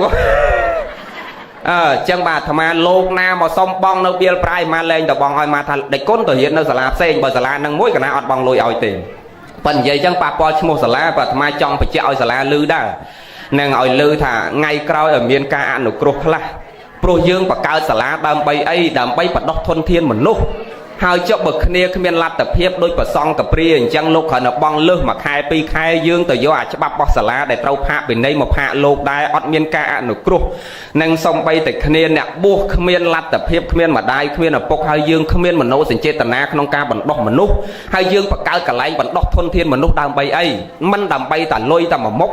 [SPEAKER 1] អញ្ចឹងបាទអាត្មាលោកណាមកសុំបងនៅបៀលប្រាយមកលេងតបងឲ្យមកថាដេចគុណទៅរៀននៅសាលាផ្សេងបើសាលាហ្នឹងមួយកណាអត់បងលុយឲ្យទេប៉ុន្តែនិយាយអញ្ចឹងប៉ះពាល់ឈ្មោះសាលាបាទអាត្មាចង់បញ្ជាក់ឲ្យសាលាលឺដែរនឹងឲ្យលឺថាថ្ងៃក្រោយឲ្យមានការអនុគ្រោះខ្លះព្រោះយើងបង្កើតសាលាដើម្បីអីដើម្បីបណ្ដុះធនធានមនុស្សហើយចុះបើគ្នាគ្មានលទ្ធភាពដូចប្រសងកព្រាអញ្ចឹងលោកគ្រាន់តែបងលើសមួយខែពីរខែយើងទៅយកអាច្បាប់របស់សាលាដែលត្រូវផាកពិន័យមកផាកលោកដែរអត់មានការអនុគ្រោះនឹងសំបីតែគ្នាអ្នកបួសគ្មានលទ្ធភាពគ្មានម្ដាយគ្មានឪពុកហើយយើងគ្មានមនោសញ្ចេតនាក្នុងការបណ្ដុះមនុស្សហើយយើងបង្កើតកន្លែងបណ្ដុះធនធានមនុស្សដើម្បីអីមិនដើម្បីតែលុយតែមួយមុខ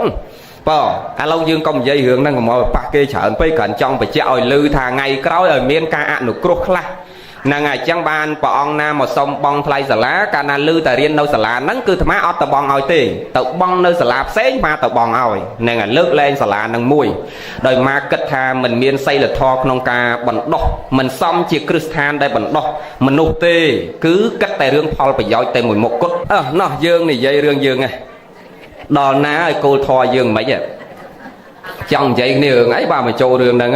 [SPEAKER 1] បើឥឡូវយើងកុំនិយាយរឿងហ្នឹងកុំឲ្យប៉ះគេច្រើនពេកគ្រាន់ចង់បញ្ជាក់ឲ្យលឺថាថ្ងៃក្រោយឲ្យមានការអនុគ្រោះខ្លះហ្នឹងហើយអញ្ចឹងបានព្រះអង្គណាមកសុំបងថ្លៃសាលាកាលណាលឺតែរៀននៅសាលាហ្នឹងគឺអាត្មាអត់ទៅបងឲ្យទេទៅបងនៅសាលាផ្សេងមកទៅបងឲ្យហ្នឹងហើយលើកលែងសាលាហ្នឹងមួយដោយមកគិតថាមិនមានសីលធម៌ក្នុងការបណ្ដុះមិនសមជាគ្រឹះស្ថានដែលបណ្ដុះមនុស្សទេគឺគិតតែរឿងផលប្រយោជន៍តែមួយមុខគត់ណោះយើងនិយាយរឿងយើងហ្នឹងដល់ណាឲ្យគោលធម៌យើងមិនហិចចង់និយាយគ្នារឿងអីបាទមកចូលរឿងហ្នឹង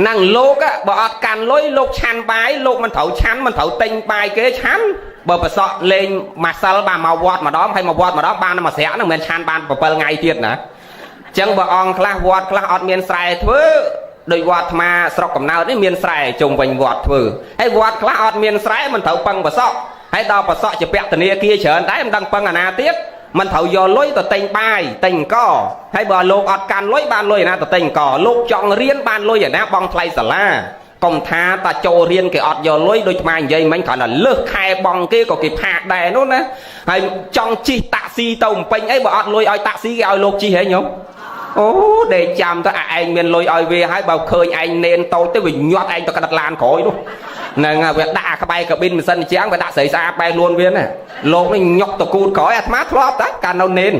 [SPEAKER 1] នឹងលោកបើអត់កាន់លុយលោកឆាន់បាយលោកមិនត្រូវឆាន់មិនត្រូវទិញបាយគេឆាន់បើប្រសក់លេងម៉ាសិលបានមកវត្តម្ដងហើយមកវត្តម្ដងបានមកស្រាក់ហ្នឹងមិនមែនឆាន់បាន7ថ្ងៃទៀតណាអញ្ចឹងបើអង្គខ្លះវត្តខ្លះអត់មានស្រែធ្វើដោយវត្តអាត្មាស្រុកកំណើតនេះមានស្រែជុំវិញវត្តធ្វើហើយវត្តខ្លះអត់មានស្រែមិនត្រូវពឹងប្រសក់ហើយដល់ប្រសក់ជាពាក់ធនាគារច្រើនដែរមិនដឹងពឹងអាណាទៀតមិនត្រូវយកលុយទៅទិញបាយទិញអង្គហើយបើលោកអត់កាន់លុយបានលុយណាទៅទិញអង្គលោកចង់រៀនបានលុយណាបងថ្លៃសាលាកុំថាតាចូលរៀនគេអត់យកលុយដូចខ្មែរនិយាយមិញគ្រាន់តែលើសខែបងគេក៏គេផាកដែរនោះណាហើយចង់ជិះតាក់ស៊ីទៅបំពេញអីបើអត់លុយឲ្យតាក់ស៊ីគេឲ្យលោកជិះហ៎ញោមអូដេកចាំទៅឯងមានលុយឲ្យវាហើយបើឃើញឯងនេនតូចទៅវាញាត់ឯងទៅក្តិតឡានក្រោយនោះហ្នឹងវាដាក់ក្បែរកាប៊ីនម៉ាស៊ីនជាងវាដាក់ស្រីស្អាតបែរខ្លួនវាណាលោកនេះញុកតកូតក្រោយអាត្មាធ្លាប់តែកាលនៅនេន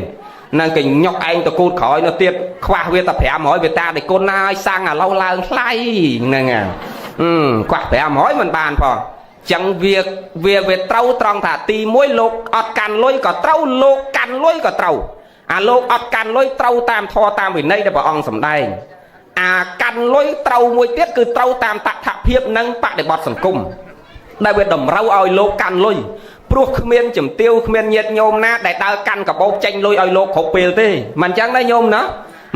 [SPEAKER 1] ហ្នឹងគេញុកឯងតកូតក្រោយនៅទៀតខ្វះវាតែ500វាតាដេគុណណាឲ្យសាំងឥឡូវឡើងថ្លៃហ្នឹងខ្វះ500មិនបានផងចឹងវាត្រូវត្រង់ថាទី1លោកអត់កាន់លុយក៏ត្រូវលោកកាន់លុយក៏ត្រូវអាលោកអត់កាន់លុយត្រូវតាមធម៌តាមវិន័យដែលព្រះអង្គសម្ដែងអាកាន់លុយត្រូវមួយទៀតគឺត្រូវតាមតថភាពនិងបដិបត្តិសង្គមដែលវាតម្រូវឲ្យលោកកាន់លុយព្រោះគ្មានជំទាវគ្មានញាតិញោមណាដែលដើរកាន់កបោកចេញលុយឲ្យលោកគ្រប់ពេលទេមិនអញ្ចឹងណាញោមណា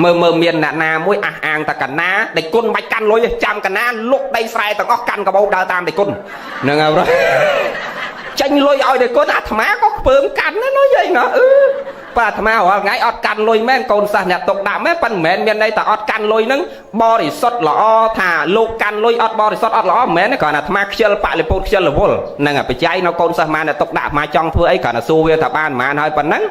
[SPEAKER 1] មើលមានអ្នកណាមួយអះអាងតកណាដេគុណមិនកាន់លុយចាំកណាលុកដីស្រែទាំងអស់កាន់កបោកដើរតាមដេគុណហ្នឹងហើយបងចេញលុយឲ្យដេគុណអាត្មាក៏ខ្ពើមកាន់ណានោះយាយណាបាទអាត្មារាល់ថ្ងៃអត់កាន់លុយមែនកូនសិស្សអ្នកຕົកដាក់មែនប៉ុន្តែមិនមែនមានន័យថាអត់កាន់លុយហ្នឹងបរិសុទ្ធល្អថាលោកកាន់លុយអត់បរិសុទ្ធអត់ល្អមិនមែនទេគ្រាន់តែអាត្មាខ្ជិលបរិពោធខ្ជិលរវល់ហ្នឹងបច្ច័យនៅកូនសិស្សម៉ានអ្នកຕົកដាក់អាត្មាចង់ធ្វើអីគ្រាន់តែសួរវាថាបានប៉ុន្មានហើយប៉ុណ្ណឹង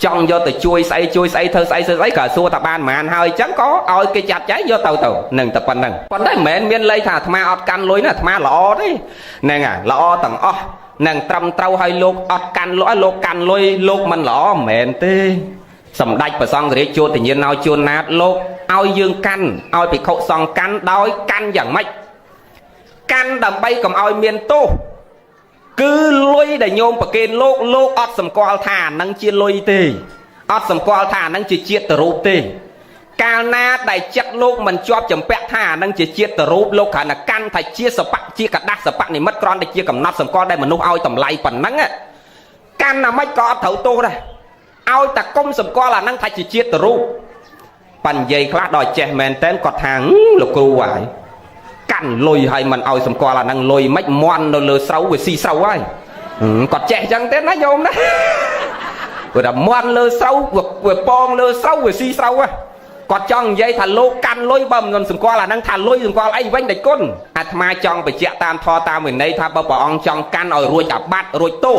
[SPEAKER 1] ចង់យកទៅជួយស្អីធ្វើស្អីគ្រាន់សួរថាបានប៉ុន្មានហើយអញ្ចឹងក៏ឲ្យគេចាត់ចែងយកទៅហ្នឹងតែប៉ុណ្ណឹងប៉ុន្តែមិនមែនមានន័យថាអាត្មាអត់កាន់លុយណាអាត្មាល្អទេហ្នឹងហើយល្អទាំងអស់នឹងត្រឹមត្រូវឲ្យលោកអត់កាន់លុយលោកកាន់លុយលោកមិនល្អមិនមែនទេសម្ដេចព្រះសង្ឃរាជយោធញ្ញាណោជួនណាតលោកឲ្យយើងកាន់ឲ្យភិក្ខុសង្ឃកាន់ដោយកាន់យ៉ាងម៉េចកាន់ដើម្បីកុំឲ្យមានទោសគឺលុយដែលញោមប្រគេនលោកអត់សម្គាល់ថាហ្នឹងជាលុយទេអត់សម្គាល់ថាហ្នឹងជាជាតិរូបទេកាលណាដែលចិត្តលោកមិនជាប់ចម្ពាក់ថាហ្នឹងជាជាតិរូបលោកគ្រាន់តែកាន់ថាជាសបៈជាកដាស់សបៈនិមិត្តគ្រាន់តែជាកំណត់សម្គាល់ដែលមនុស្សឲ្យតម្លៃប៉ុណ្ណឹងកាន់ណាមិនក៏អត់ត្រូវទោសដែរឲ្យតែគុំសម្គាល់អាហ្នឹងថាជាជាតិរូបបញ្ញ័យខ្លះដល់ចេះមែនតែនគាត់ថាលោកគ្រូហើយកាន់លុយឲ្យមិនឲ្យសម្គាល់អាហ្នឹងលុយមិនមន់នៅលើស្រូវវាស៊ីស្រូវហើយគាត់ចេះអញ្ចឹងទេណាញោមណាគាត់ថាមន់លើស្រូវវាពងលើស្រូវវាស៊ីស្រូវហ៎គាត់ចង់និយាយថាលោកកាន់លុយបើមិនសម្គាល់អាហ្នឹងថាលុយសម្គាល់អីវិញតែគុណអាត្មាចង់បញ្ជាក់តាមធម៌តាមវិន័យថាបើព្រះអង្គចង់កាន់ឲ្យរួចអាបត្តិរួចទោស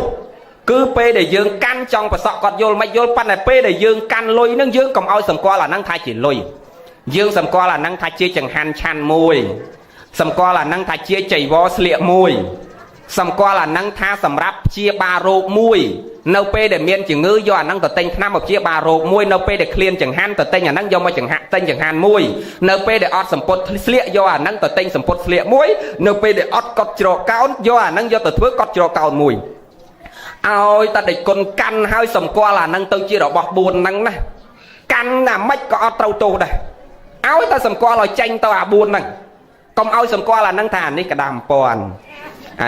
[SPEAKER 1] គឺពេលដែលយើងកាន់ចង់ប្រសក់គាត់យល់មិនយល់ប៉ុន្តែពេលដែលយើងកាន់លុយហ្នឹងយើងកុំឲ្យសម្គាល់អាហ្នឹងថាជាលុយ dương sầm qua là năng thạch chia chẳng han chan mùi sầm qua là năng thạch chia chảy vó sliệ mùi sầm qua là năng tha sầm ráp chia ba rô mùi nâu pe để miên chừng ngư do năng tờ tên năm một chia ba rô mùi nâu pe để clean chẳng han tờ tên nhà năng do mà chẳng hạn tên chẳng han mùi nâu pe để ọt sầm pot sliệ do năng tờ tên sầm pot sliệ mùi nâu pe để ọt cọt trò cao do năng do tờ thưa cọt trò cao mùi ôi ta để con căn hơi sầm qua là năng tơ chia đỏ bọt buồn năng này căn là mách có trâu tô đây áo ta sầm qua là tranh tao buồn năng công áo sầm qua là năng thản đi cả đàm pòn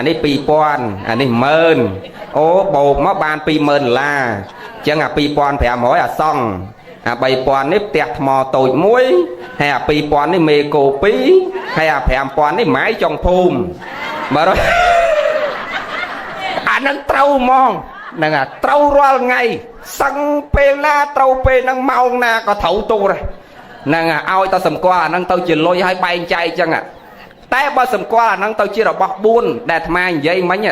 [SPEAKER 1] đi pi pòn đi mơn ô bồ má bàn pi mơn là chẳng pi pòn phải mỗi xong bày pòn nếp tẹt mò tội muối hay pi pòn đi mê cổ pí hay phải pòn đi mái trong phùm mà rồi năng trâu mong năng trâu roal ngay sang pe na trâu pe năng mau na có thấu tu rồi năng ao ta sầm qua năng tao chỉ lôi hai bay chay chăng té bao sầm qua năng tao chỉ là bọc buôn để tham ai vậy mấy nhỉ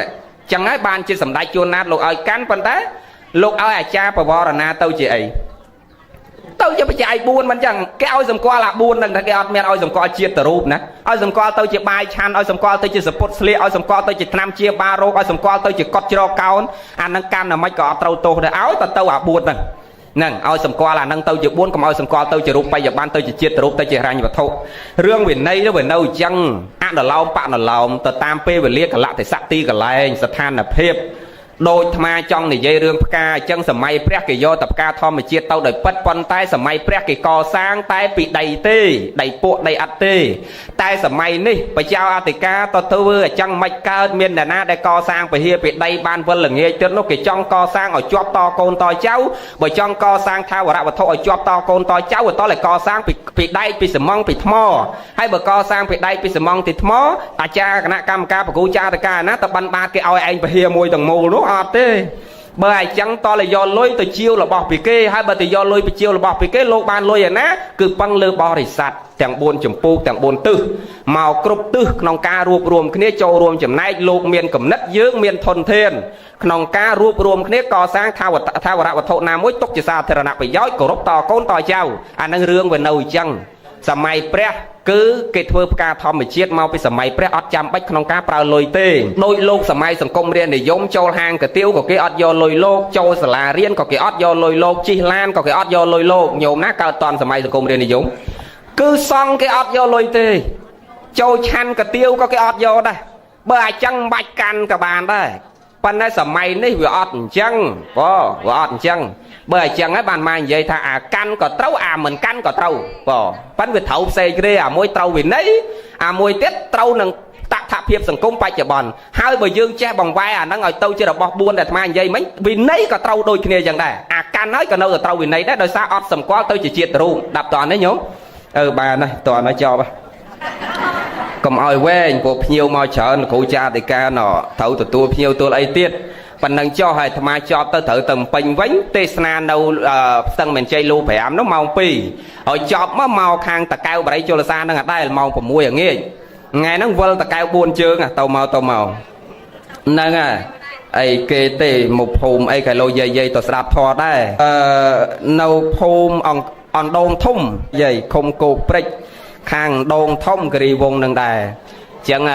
[SPEAKER 1] chẳng ai ban chỉ sầm đại chuôn nát lục ơi cán phân té lục ơi cha bà vò là na tao chỉ ấy tao chỉ phải chạy buôn mình chẳng cái ao sầm qua là buôn nên cái ao men ao sầm qua chia tờ rụp nè ao sầm qua tao chỉ bài chan ao sầm qua tao chỉ sport sli ao sầm qua tao chỉ nam chia ba rô ao sầm qua tao chỉ cọt cho cao anh năng can là mấy có tao tô để áo tao buôn nè nè ao sầm qua là năng tao chỉ buôn còn ao sầm qua tao chỉ rụp bây giờ ban tao chỉ chia tờ rụp tao chỉ ra như vậy thôi riêng về đây nó về đâu chăng ăn là lao bạn là lao tao tam pe về liệt cả lạ thì sát ti cả lại sát than là phep đôi tham trong này dây rương ca chân sầm may prek cái do tập ca thom mà chia tao đời bắt pon tay sầm may prek cái co sang tay bị đầy tê đầy bộ đầy ắt tê tay sầm may ní phải trao Attica tao tư ở chân mạch ca miền đà na đây co sang phải hia bị đầy ban vân là nghe chân nó cái trong co sang ở chóp to côn to cháu bởi trong co sang thao và đạo thọ ở chóp to côn to cháu rồi to lại co sang bị đầy bị sầm mong bị thmo hay bờ co sang bị đầy bị sầm mong thì thmo cha cái nạ cam ca và cô cha Attica ná tập ban ba cái ao anh phải hia môi tầng mồ nó thế bởi chẳng to là do lôi từ chiêu là bỏ bị kê hay bởi từ do lôi bị chiêu là bỏ bị kê lô ban lôi ở ná cứ băng lơ bò thì sạch chẳng buồn chấm pu chẳng buồn tư màu cướp tư nòng ca ruột rùm cái châu rùm chấm nay lô miền cầm nđất dưỡng miền thôn thiên nòng ca ruột rùm cái co sáng thao và đạo thọ nam mối tốc chỉ xa thề nạp bị giói cổ rốc to côn to trao anh đang rương về nồi chăng sầm mày pre cứ kết thúc ca thom bị chết mau bị sầm mày pre ọt chăm bách nòng ca prao lôi tê đôi lô sầm mày sầm công riêng để giống châu hang cái tiêu của cái ọt do lôi lô châu sả là riêng có cái ọt do lôi lô chi lan có cái ọt do lôi lô nhôm nát cao toàn sầm mày sầm công riêng để giống cứ xong cái ọt do lôi tê châu chăn cái tiêu có cái ọt do đây bởi chăng bạch can cả bàn đây phần này sầm mày này vừa ọt chăng có vừa ọt chăng bởi chẳng ấy bàn mai vậy thà căn có trâu mình căn có trâu bỏ bắn việc thấu xe kia môi trâu vì nấy môi tết trâu nâng tạ thạp hiệp sừng công bạch cho bọn hai bờ dương che bằng vai nó ngồi tâu chưa được bọc buôn để mai vậy mấy vì nấy có trâu đôi kia chẳng đây căn nói có đâu là trâu vì nấy đấy đôi xa ọt sầm quá tôi chỉ triệt ru đạp toàn đấy nhớ bà này toàn nó cho bà còn ơi quê của nhiều màu chợ cụ cha thì ca nó thấu từ tua nhiều tôi lấy tiết phần năng cho hay tham ai cho tới thử từng bình vánh tê na đâu sân mình chơi lu phải ám nó màu pì hồi chọp nó màu khang ta cao vào đây cho là xa nó đây là màu của mùi ở nghe ngày nó vâng ta cao buôn chưa tàu màu nâng ấy kê tê một hôm ấy cái lô dây tao sạp thò đây nâu hôm on đôn thùng dây không cô prích khang đôn thông cái vùng nâng đài chẳng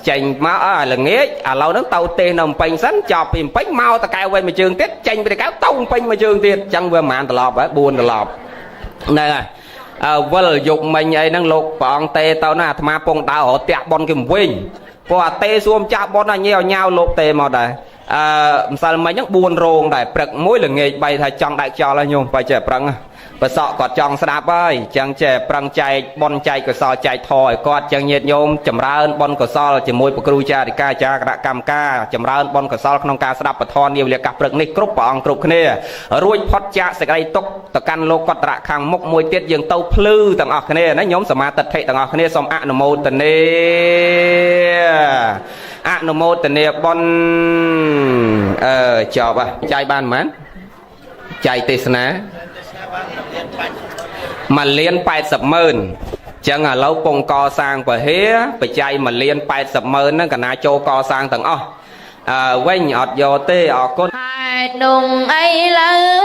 [SPEAKER 1] chành má là nghĩa lâu nó tàu tên nằm bánh sắn chọp tìm bánh mau ta cao bên mà trường tết chành về cáo tông bánh mà trường tiền chẳng vừa màn ta lọp buồn ta lọp này vâng dục mình ấy năng lục bọn tê tao nè mà bông tao họ tẹt bọn kìm quên qua tê xuông chạp bọn là nhiều nhau lục tê mà đây sao mấy nhắc buồn rồn đây bật mỗi là nghề bay thay trong đại cho là nhung phải trẻ prăng và sọ cọt trong sạp ơi chẳng trẻ prăng chạy bon chạy của sọ chạy thổi cọt chẳng nhiệt nhôm chầm ra ơn bon của sọ chỉ môi của cừu cha thì ca cha đã cầm ca chầm ra ơn bon của sọ không ca sạp và thon nhiều liệt cặp bật này cướp bọn cướp kia ruồi phật cha sẽ gây tốc tập căn lô cọt đã khang mốc môi tiết dừng tàu phư tầng ọt kia nó nhóm sầm ma tật thệ tầng ọt kia xong ạ nô mô tần nô mô tần bon cho bà chạy ban mán chạy tê sná mà liên bài sập mơn chẳng là lâu bông co sang và hế phải chạy mà liên bài sập mơn nó cả na cho co sang tầng quanh ọt vô tê ọt cốt
[SPEAKER 2] hai đùng ấy lớn